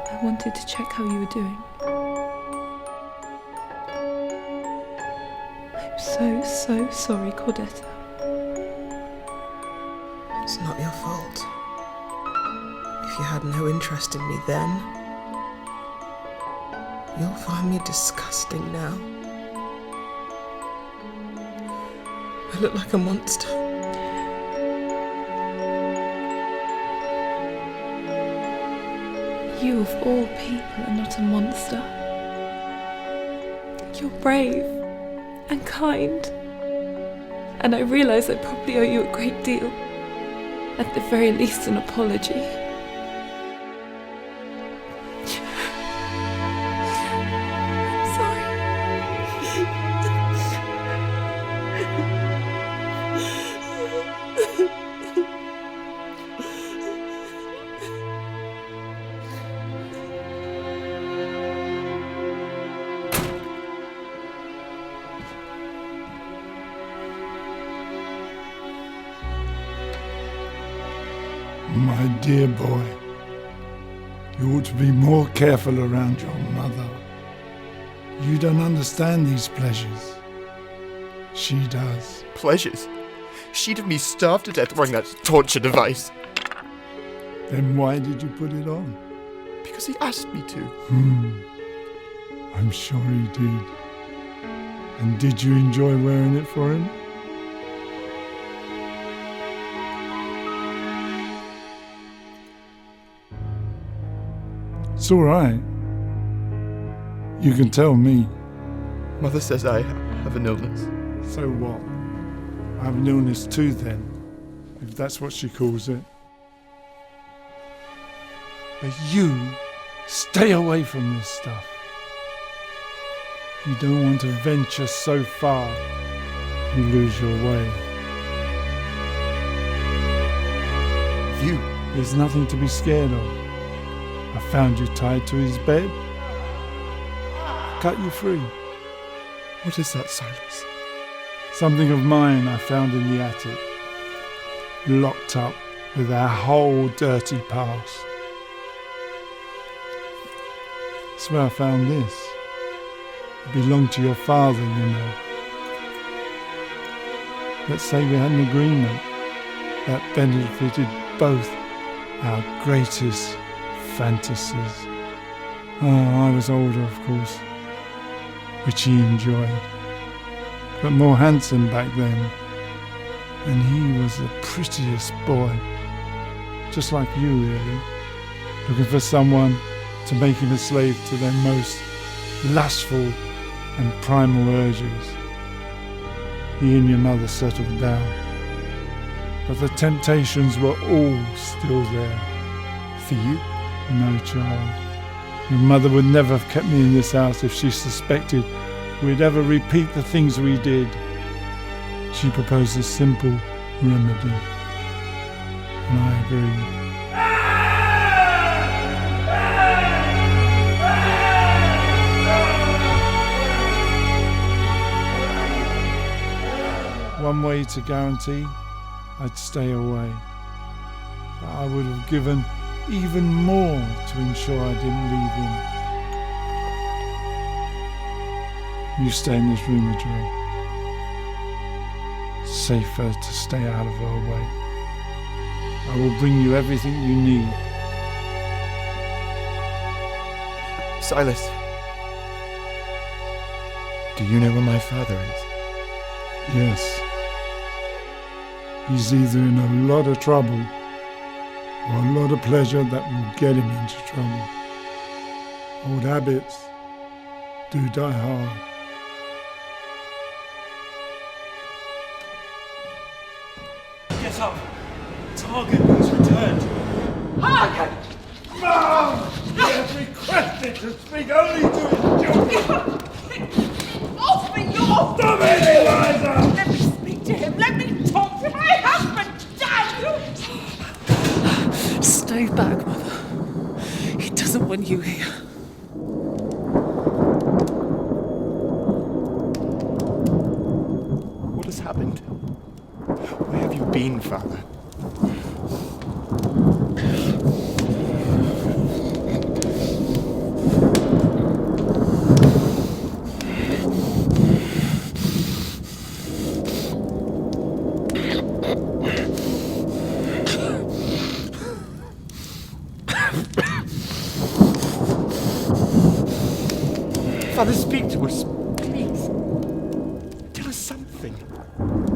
I wanted to check how you were doing. I'm so sorry, Cordetta. It's not your fault. If you had no interest in me then, you'll find me disgusting now. I look like a monster. You of all people are not a monster. You're brave and kind. And I realise I probably owe you a great deal. At the very least, an apology. I'm sorry. My dear boy, you ought to be more careful around your mother. You don't understand these pleasures. She does. Pleasures? She'd have me starved to death wearing that torture device. Then why did you put it on? Because he asked me to. I'm sure he did. And did you enjoy wearing it for him? It's all right. You can tell me. Mother says I have an illness. So what? I have an illness too then, if that's what she calls it. But you stay away from this stuff. You don't want to venture so far, you lose your way. You? There's nothing to be scared of. I found you tied to his bed. Cut you free. What is that, Silas? Something of mine I found in the attic. Locked up with our whole dirty past. That's where I found this. It belonged to your father, you know. Let's say we had an agreement that benefited both our greatest fantasies. Oh, I was older, of course, which he enjoyed, but more handsome back then. And he was the prettiest boy, just like you, really, looking for someone to make him a slave to their most lustful and primal urges. He and your mother settled down, but the temptations were all still there. For you? No, child. Your mother would never have kept me in this house if she suspected we'd ever repeat the things we did. She proposed a simple remedy, and I agreed. One way to guarantee I'd stay away, but I would have given even more to ensure I didn't leave him. You stay in this room, Adriel. Safer to stay out of her way. I will bring you everything you need. Silas, do you know where my father is? Yes. He's either in a lot of trouble or a lot of pleasure that will get him into trouble. Old habits do die hard. Get up! Target has returned. Target! Mom! He has requested to speak only to his children. Off me, you! Stop it, Eliza! Let me speak to him. Let me talk to my husband. Damn you! Stay back, Mother. He doesn't want you here. What has happened? Where have you been, Father? Father, speak to us, please. Tell us something.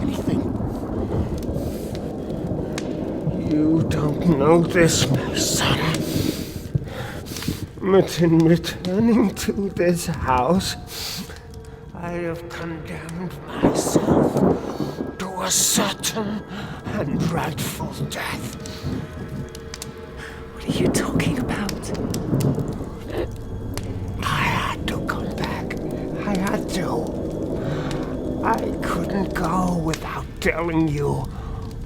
Anything. You don't know this, my son. But in returning to this house, I have condemned myself to a certain and dreadful death. What are you talking about? I couldn't go without telling you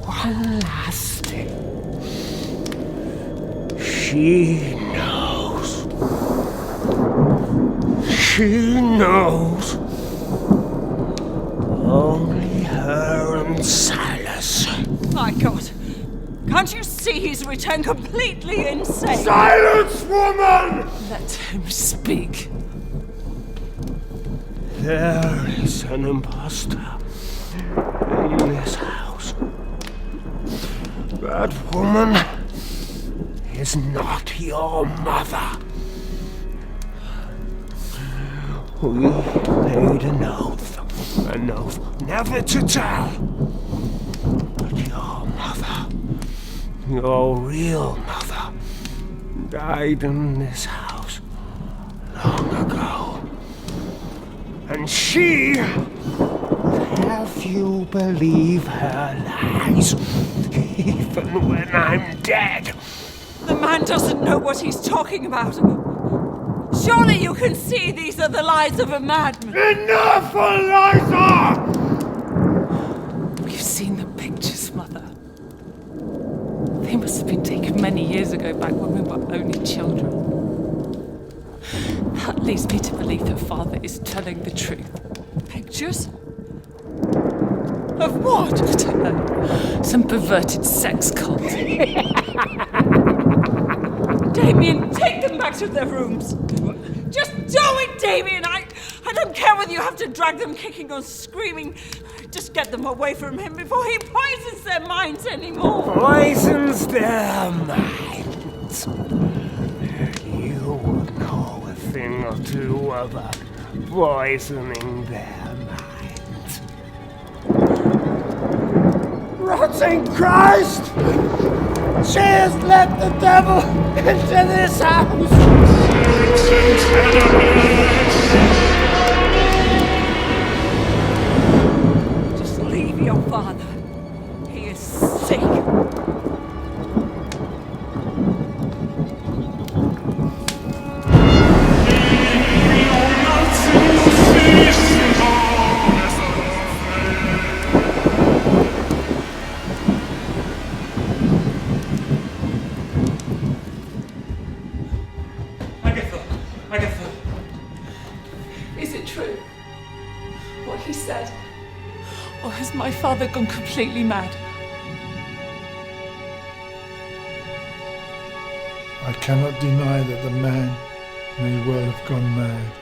one last thing. She knows. She knows. Only her and Silas. My God. Can't you see he's returned completely insane? Silence, woman! Let him speak. There is an impostor in this house. That woman is not your mother. We made an oath never to tell. But your mother, your real mother, died in this house long ago. And she would have you believe her lies, even when I'm dead. The man doesn't know what he's talking about. Surely you can see these are the lies of a madman. Enough, Eliza! We've seen the pictures, Mother. They must have been taken many years ago, back when we were only children. That leads me to believe that Father is telling the truth. Pictures? Of what? I don't know. Some perverted sex cult. Damien, take them back to their rooms. Just do it, Damien! I don't care whether you have to drag them kicking or screaming. Just get them away from him before he poisons their minds anymore. Poisons their minds. You would know a thing or two about poisoning their minds. Rotting Christ! She has let the devil into this house! Just leave your father. He is sick. My father gone completely mad. I cannot deny that the man may well have gone mad,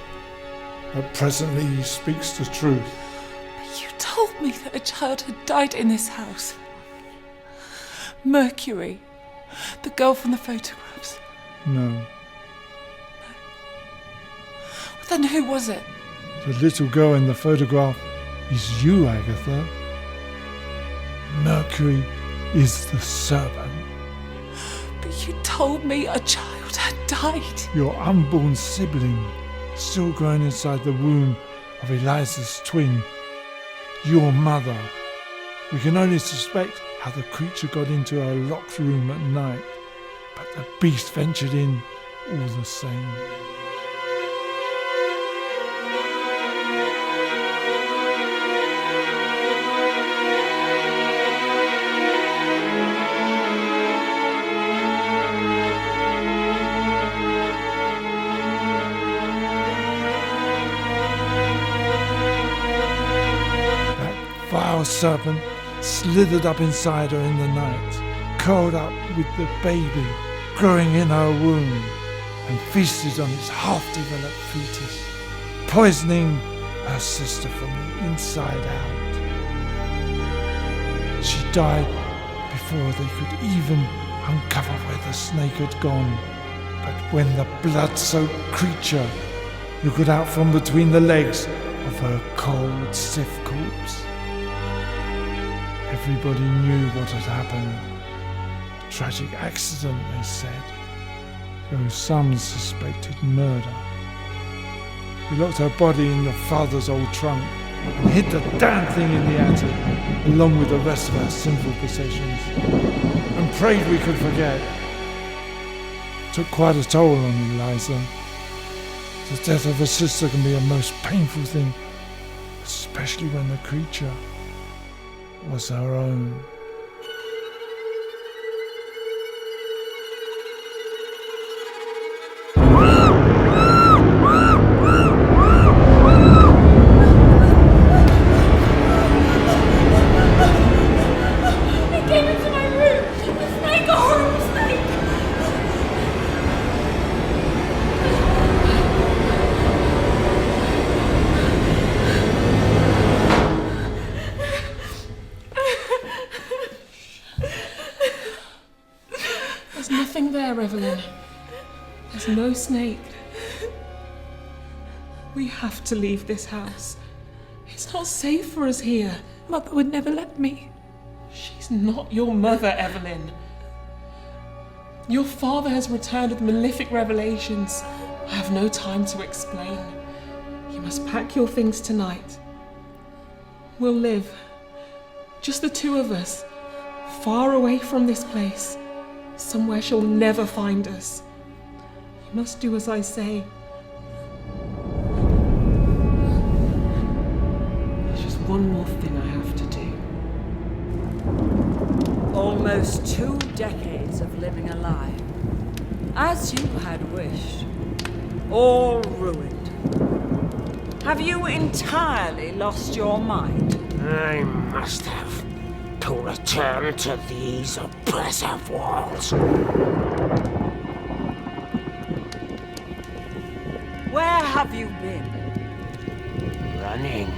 but presently he speaks the truth. But you told me that a child had died in this house. Mercury, the girl from the photographs. No. Then who was it? The little girl in the photograph is you, Agatha. Mercury is the serpent. But you told me a child had died. Your unborn sibling, still growing inside the womb of Eliza's twin, your mother. We can only suspect how the creature got into her locked room at night, but the beast ventured in all the same. Vile serpent slithered up inside her in the night, curled up with the baby growing in her womb, and feasted on its half-developed fetus, poisoning her sister from the inside out. She died before they could even uncover where the snake had gone, but when the blood-soaked creature wriggled out from between the legs of her cold, stiff corpse, everybody knew what had happened. A tragic accident, they said, though some suspected murder. We locked her body in your father's old trunk and hid the damn thing in the attic, along with the rest of our sinful possessions, and prayed we could forget. It took quite a toll on Eliza. The death of a sister can be a most painful thing, especially when the creature was her own. there, Evelyn. There's no snake. We have to leave this house. It's not safe for us here. Mother would never let me. She's not your mother, Evelyn. Your father has returned with malefic revelations. I have no time to explain. You must pack your things tonight. We'll live, just the two of us, far away from this place, somewhere she'll never find us. You must do as I say. There's just one more thing I have to do. Almost 2 decades of living a lie, as you had wished, all ruined. Have you entirely lost your mind? I must have to return to these oppressive walls. Where have you been? Running.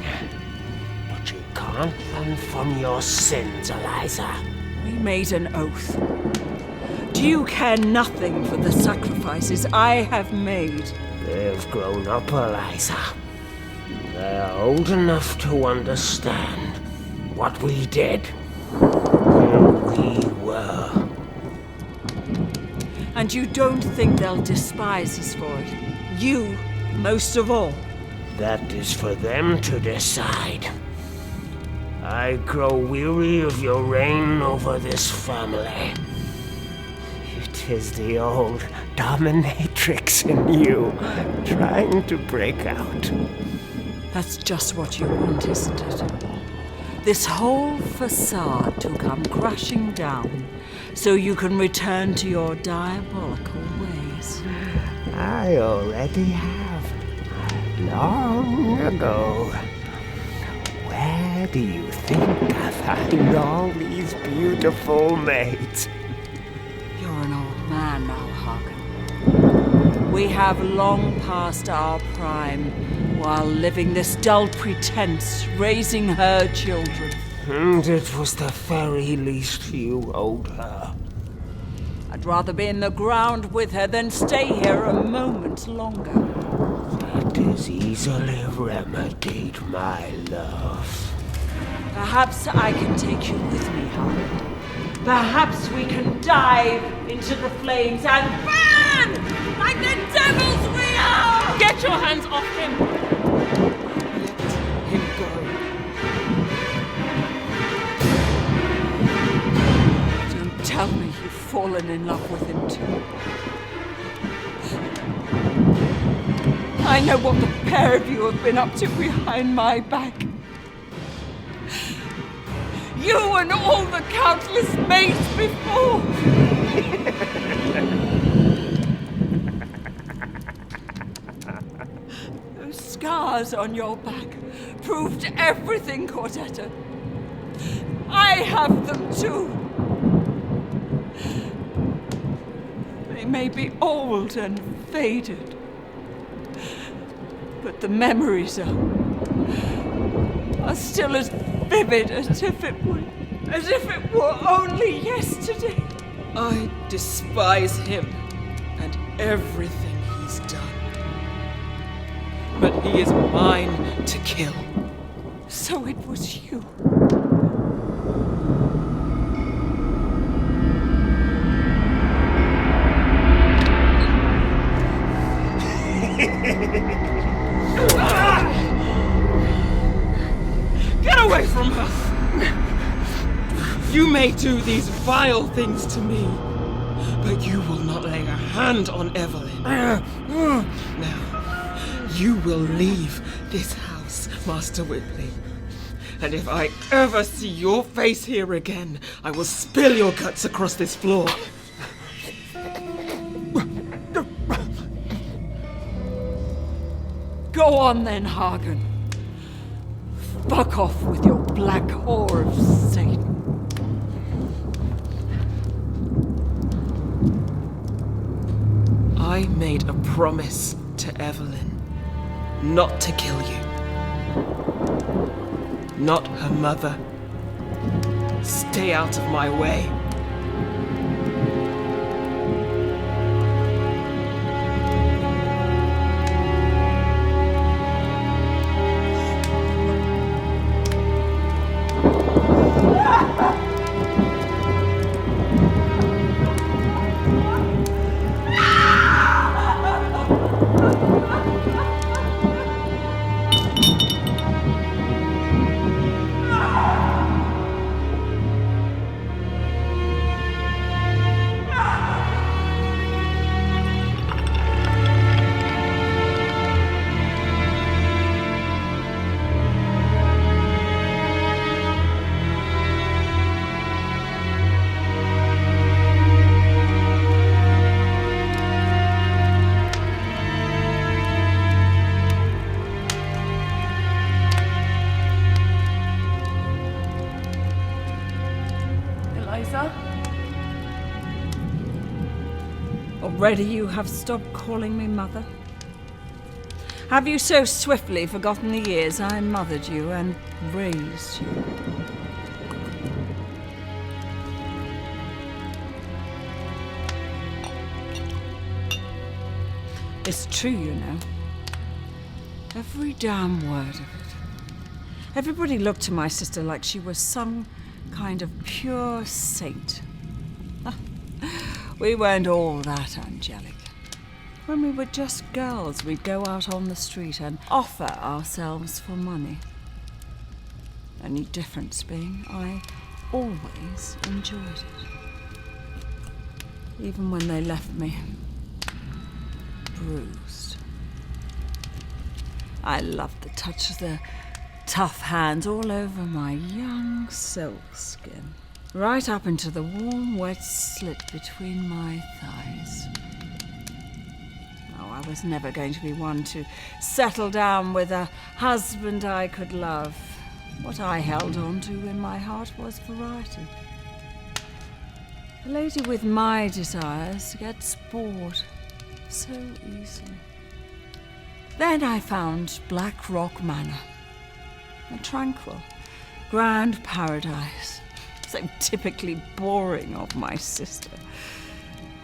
But you can't run from your sins, Eliza. We made an oath. Do you care nothing for the sacrifices I have made? They've grown up, Eliza. They're old enough to understand what we did, who we were. And you don't think they'll despise us for it? You, most of all? That is for them to decide. I grow weary of your reign over this family. It is the old dominatrix in you, trying to break out. That's just what you want, isn't it? This whole facade to come crashing down so you can return to your diabolical ways. I already have. Long ago. Where do you think I find all these beautiful maids? You're an old man now, Hagen. We have long passed our prime while living this dull pretense, raising her children. And it was the very least you owed her. I'd rather be in the ground with her than stay here a moment longer. That is easily remedied, my love. Perhaps I can take you with me, Hagen. Perhaps we can dive into the flames and burn like the devils we are! Get your hands off him! Let him go. Don't tell me you've fallen in love with him too. I know what the pair of you have been up to behind my back. You and all the countless mates before! Those scars on your back proved everything, Cordetta. I have them too. They may be old and faded, but the memories are still as vivid as if it were only yesterday. I despise him and everything he's done. But he is mine to kill. So it was you. Get away from her! You may do these vile things to me, but you will not lay a hand on Evelyn. Now, you will leave this house, Master Whipley. And if I ever see your face here again, I will spill your guts across this floor. Go on then, Hagen. Fuck off with your black whore of Satan. I made a promise to Evelyn not to kill you. Not her mother. Stay out of my way. Already you have stopped calling me mother? Have you so swiftly forgotten the years I mothered you and raised you? It's true, you know. Every damn word of it. Everybody looked to my sister like she was some kind of pure saint. We weren't all that angelic. When we were just girls, we'd go out on the street and offer ourselves for money. Only difference being, I always enjoyed it. Even when they left me bruised. I loved the touch of their tough hands all over my young silk skin, right up into the warm, wet slit between my thighs. Oh, I was never going to be one to settle down with a husband I could love. What I held on to in my heart was variety. A lady with my desires gets bored so easily. Then I found Black Rock Manor, a tranquil, grand paradise, so typically boring of my sister.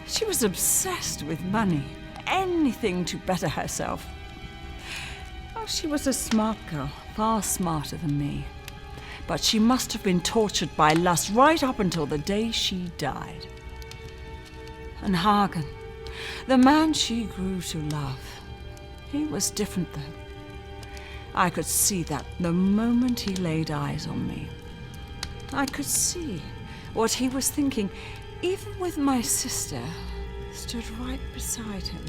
She was obsessed with money, anything to better herself. Oh, she was a smart girl, far smarter than me. But she must have been tortured by lust right up until the day she died. And Hagen, the man she grew to love, he was different though. I could see that the moment he laid eyes on me. I could see what he was thinking, even with my sister stood right beside him.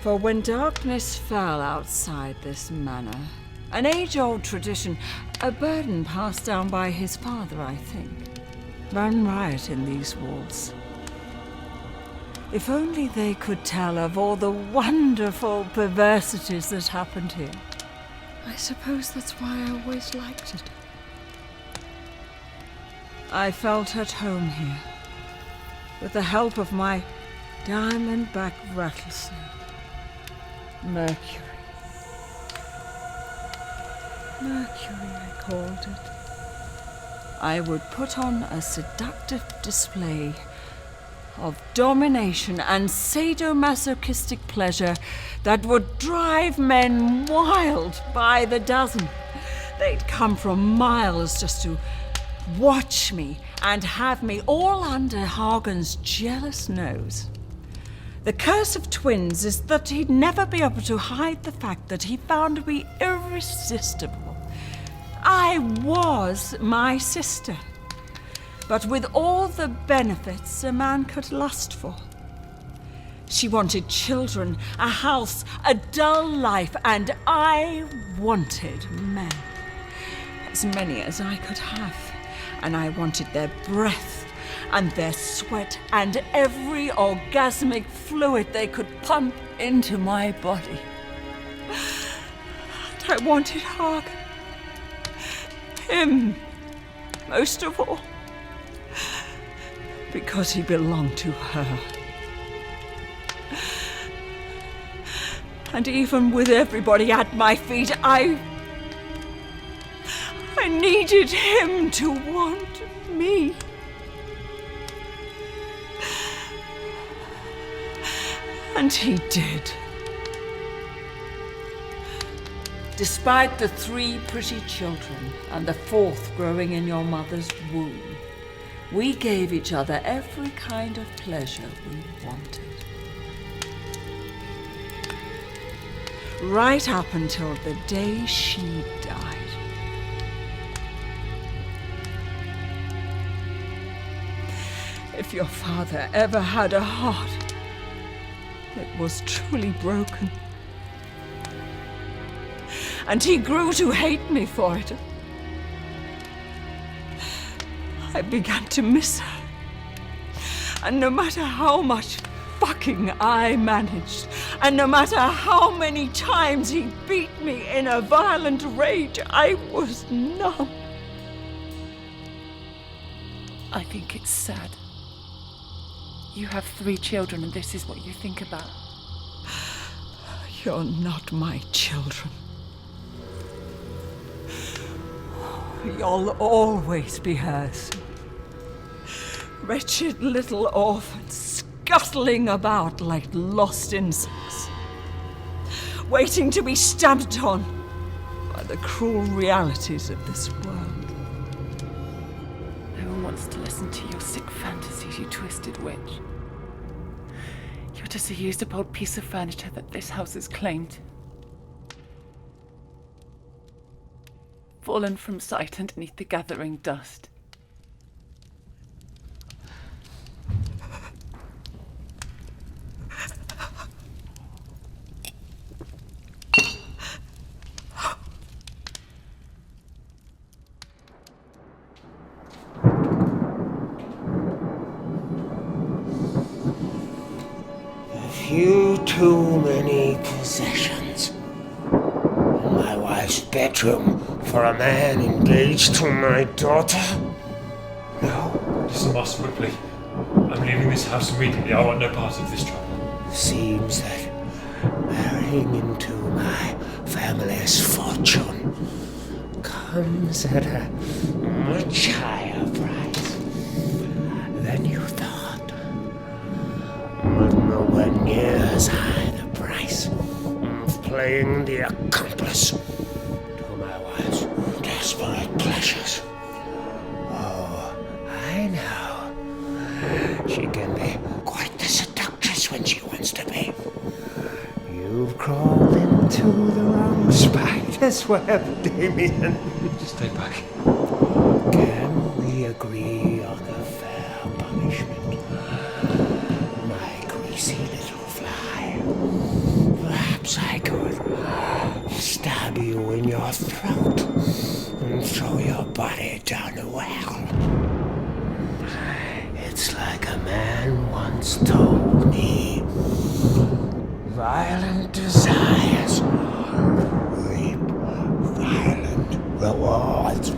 For when darkness fell outside this manor, an age-old tradition, a burden passed down by his father, I think, ran riot in these walls. If only they could tell of all the wonderful perversities that happened here. I suppose that's why I always liked it. I felt at home here, with the help of my diamond-back rattlesnake, Mercury. Mercury, I called it. I would put on a seductive display of domination and sadomasochistic pleasure that would drive men wild by the dozen. They'd come from miles just to watch me and have me all under Hagen's jealous nose. The curse of twins is that he'd never be able to hide the fact that he found me irresistible. I was my sister, but with all the benefits a man could lust for. She wanted children, a house, a dull life, and I wanted men. As many as I could have, and I wanted their breath and their sweat and every orgasmic fluid they could pump into my body. And I wanted Hagen. Him, most of all. Because he belonged to her. And even with everybody at my feet, I needed him to want me. And he did. Despite the 3 pretty children and the 4th growing in your mother's womb, we gave each other every kind of pleasure we wanted. Right up until the day she died. If your father ever had a heart, it was truly broken. And he grew to hate me for it. I began to miss her. And no matter how much fucking I managed, and no matter how many times he beat me in a violent rage, I was numb. I think it's sad. You have 3 children and this is what you think about. You're not my children. You'll always be hers. Wretched little orphans scuttling about like lost insects, waiting to be stamped on by the cruel realities of this world. No one wants to listen to your sick fantasies, you twisted witch. You're just a used-up old piece of furniture that this house has claimed. Fallen from sight underneath the gathering dust. A few too many possessions. In my wife's bedroom for a man engaged to my daughter? No. Listen, Master Whipley. I'm leaving this house immediately. I want no part of this trouble. Seems that marrying into my family's fortune comes at a much higher price than you thought. But nowhere near as high the price of playing the accomplice to my wife's desperate pleasures. Oh, I know. She can be quite the seductress when she wants to be. You've crawled into the wrong spider's web, Damien. Just stay back. Can we agree on a fair punishment? My greasy little fly. Perhaps I could stab you in your throat and throw your body down the well. It's like a man once told me. Violent desires reap violent rewards.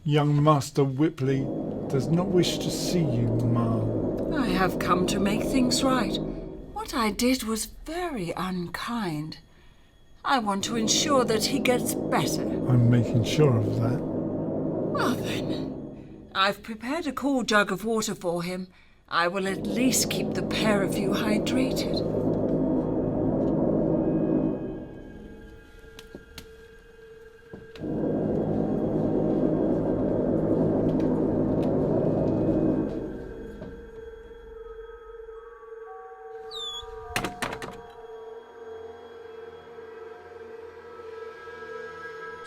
Young Master Whipley does not wish to see you, ma'am. I have come to make things right. What I did was very unkind. I want to ensure that he gets better. I'm making sure of that. Well then, I've prepared a cool jug of water for him. I will at least keep the pair of you hydrated.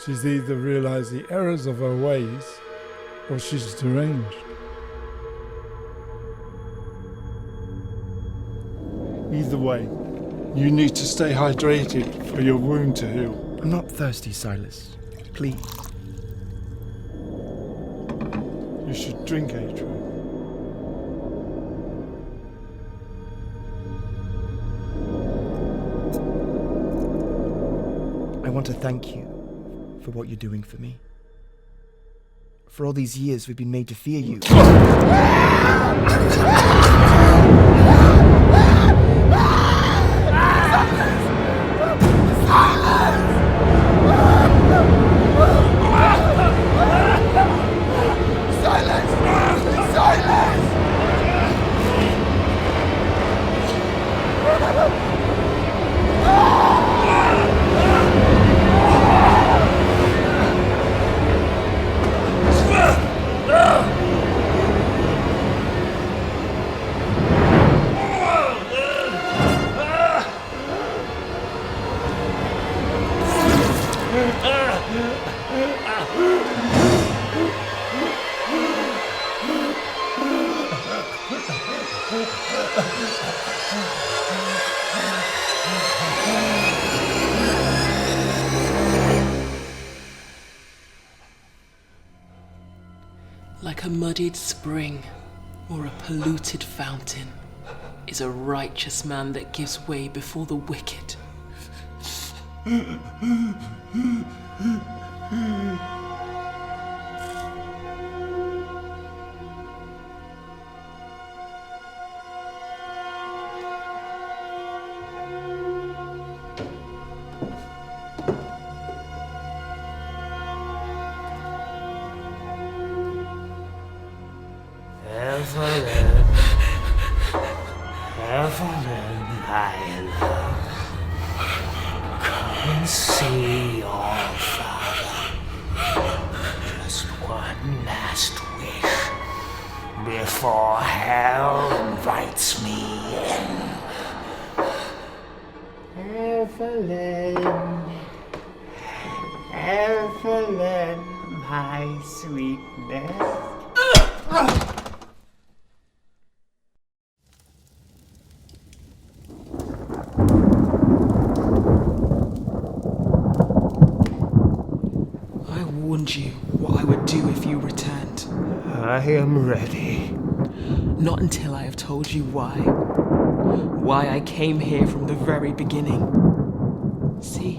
She's either realised the errors of her ways, or she's deranged. Either way, you need to stay hydrated for your wound to heal. I'm not thirsty, Silas. Please. You should drink, Adrian. I want to thank you for what you're doing for me. For all these years we've been made to fear you. Like a muddied spring or a polluted fountain is a righteous man that gives way before the wicked. Evelyn, my love, come and see your father. Just one last wish before hell invites me in. Evelyn, Evelyn, my sweetness. You what I would do if you returned. I am ready. Not until I have told you why. Why I came here from the very beginning. See?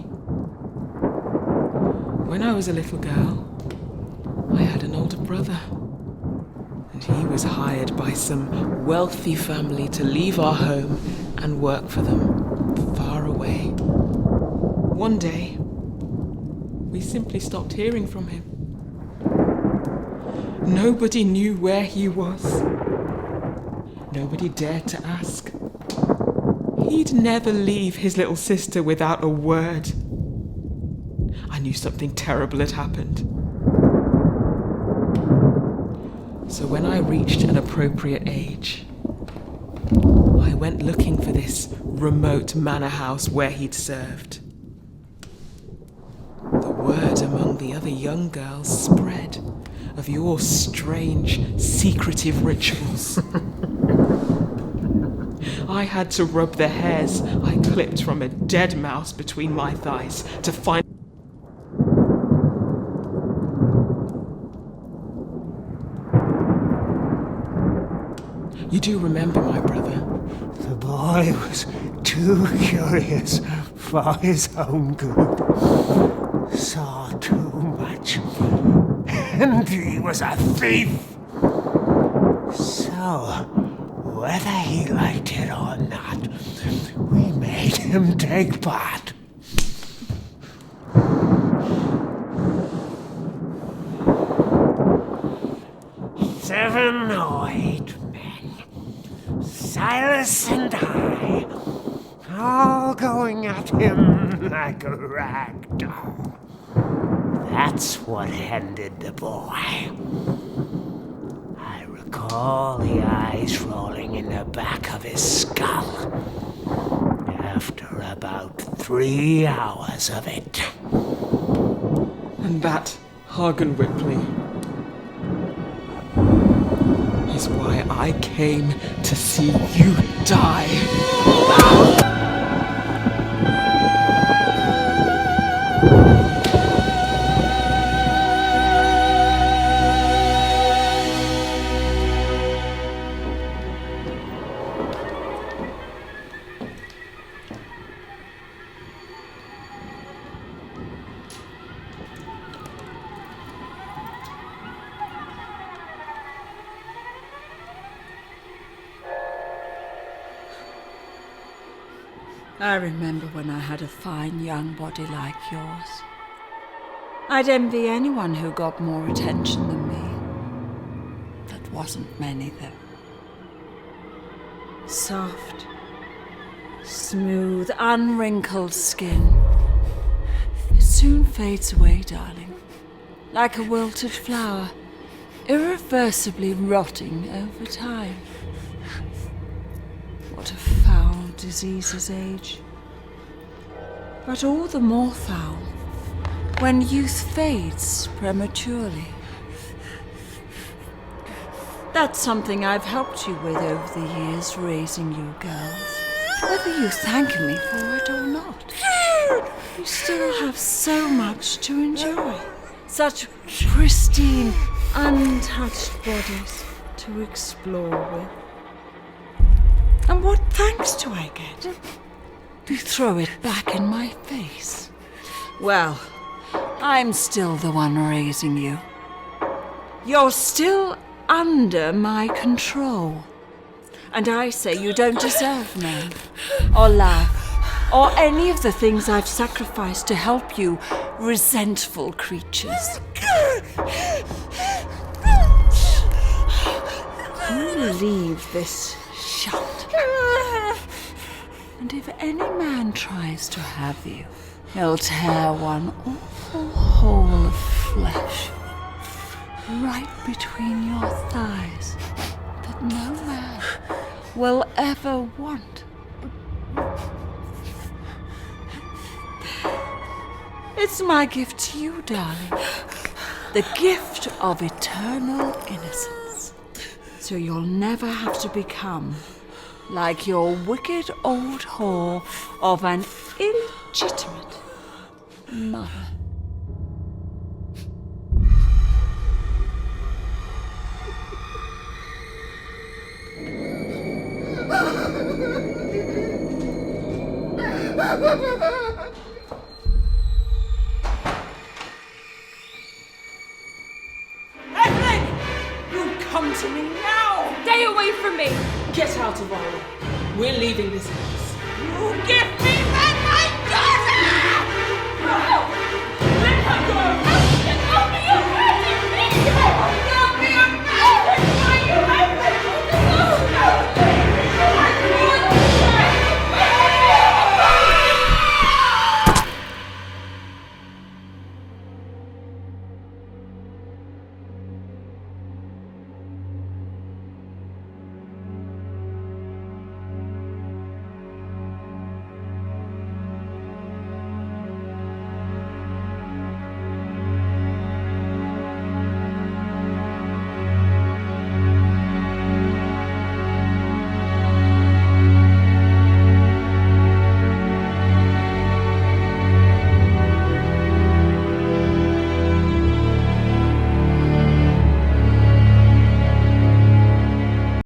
When I was a little girl, I had an older brother. And he was hired by some wealthy family to leave our home and work for them, far away. One day, we simply stopped hearing from him. Nobody knew where he was. Nobody dared to ask. He'd never leave his little sister without a word. I knew something terrible had happened. So when I reached an appropriate age, I went looking for this remote manor house where he'd served. The word among the other young girls spread of your strange, secretive rituals. I had to rub the hairs I clipped from a dead mouse between my thighs to find... You do remember my brother? The boy was too curious for his own good. Saw too much. And he was a thief. So, whether he liked it or not, we made him take part. Seven or eight men, Silas and I, all going at him like a rag doll. That's what ended the boy. I recall the eyes rolling in the back of his skull. After about 3 hours of it. And that Hagen Whipley is why I came to see you die. I remember when I had a fine young body like yours. I'd envy anyone who got more attention than me. That wasn't many, though. Soft, smooth, unwrinkled skin. It soon fades away, darling. Like a wilted flower, irreversibly rotting over time. What a foul disease is age. But all the more foul when youth fades prematurely. That's something I've helped you with over the years, raising you girls. Whether you thank me for it or not, you still have so much to enjoy. Such pristine, untouched bodies to explore with. And what thanks do I get? You throw it back in my face. Well, I'm still the one raising you. You're still under my control. And I say you don't deserve men, or love, or any of the things I've sacrificed to help you, resentful creatures. You leave this shut. And if any man tries to have you, he'll tear one awful hole of flesh right between your thighs that no man will ever want. It's my gift to you, darling. The gift of eternal innocence. So you'll never have to become like your wicked old whore of an illegitimate mother. Evelyn! You come to me now! Stay away from me! Get out of our way. We're leaving this house. You give me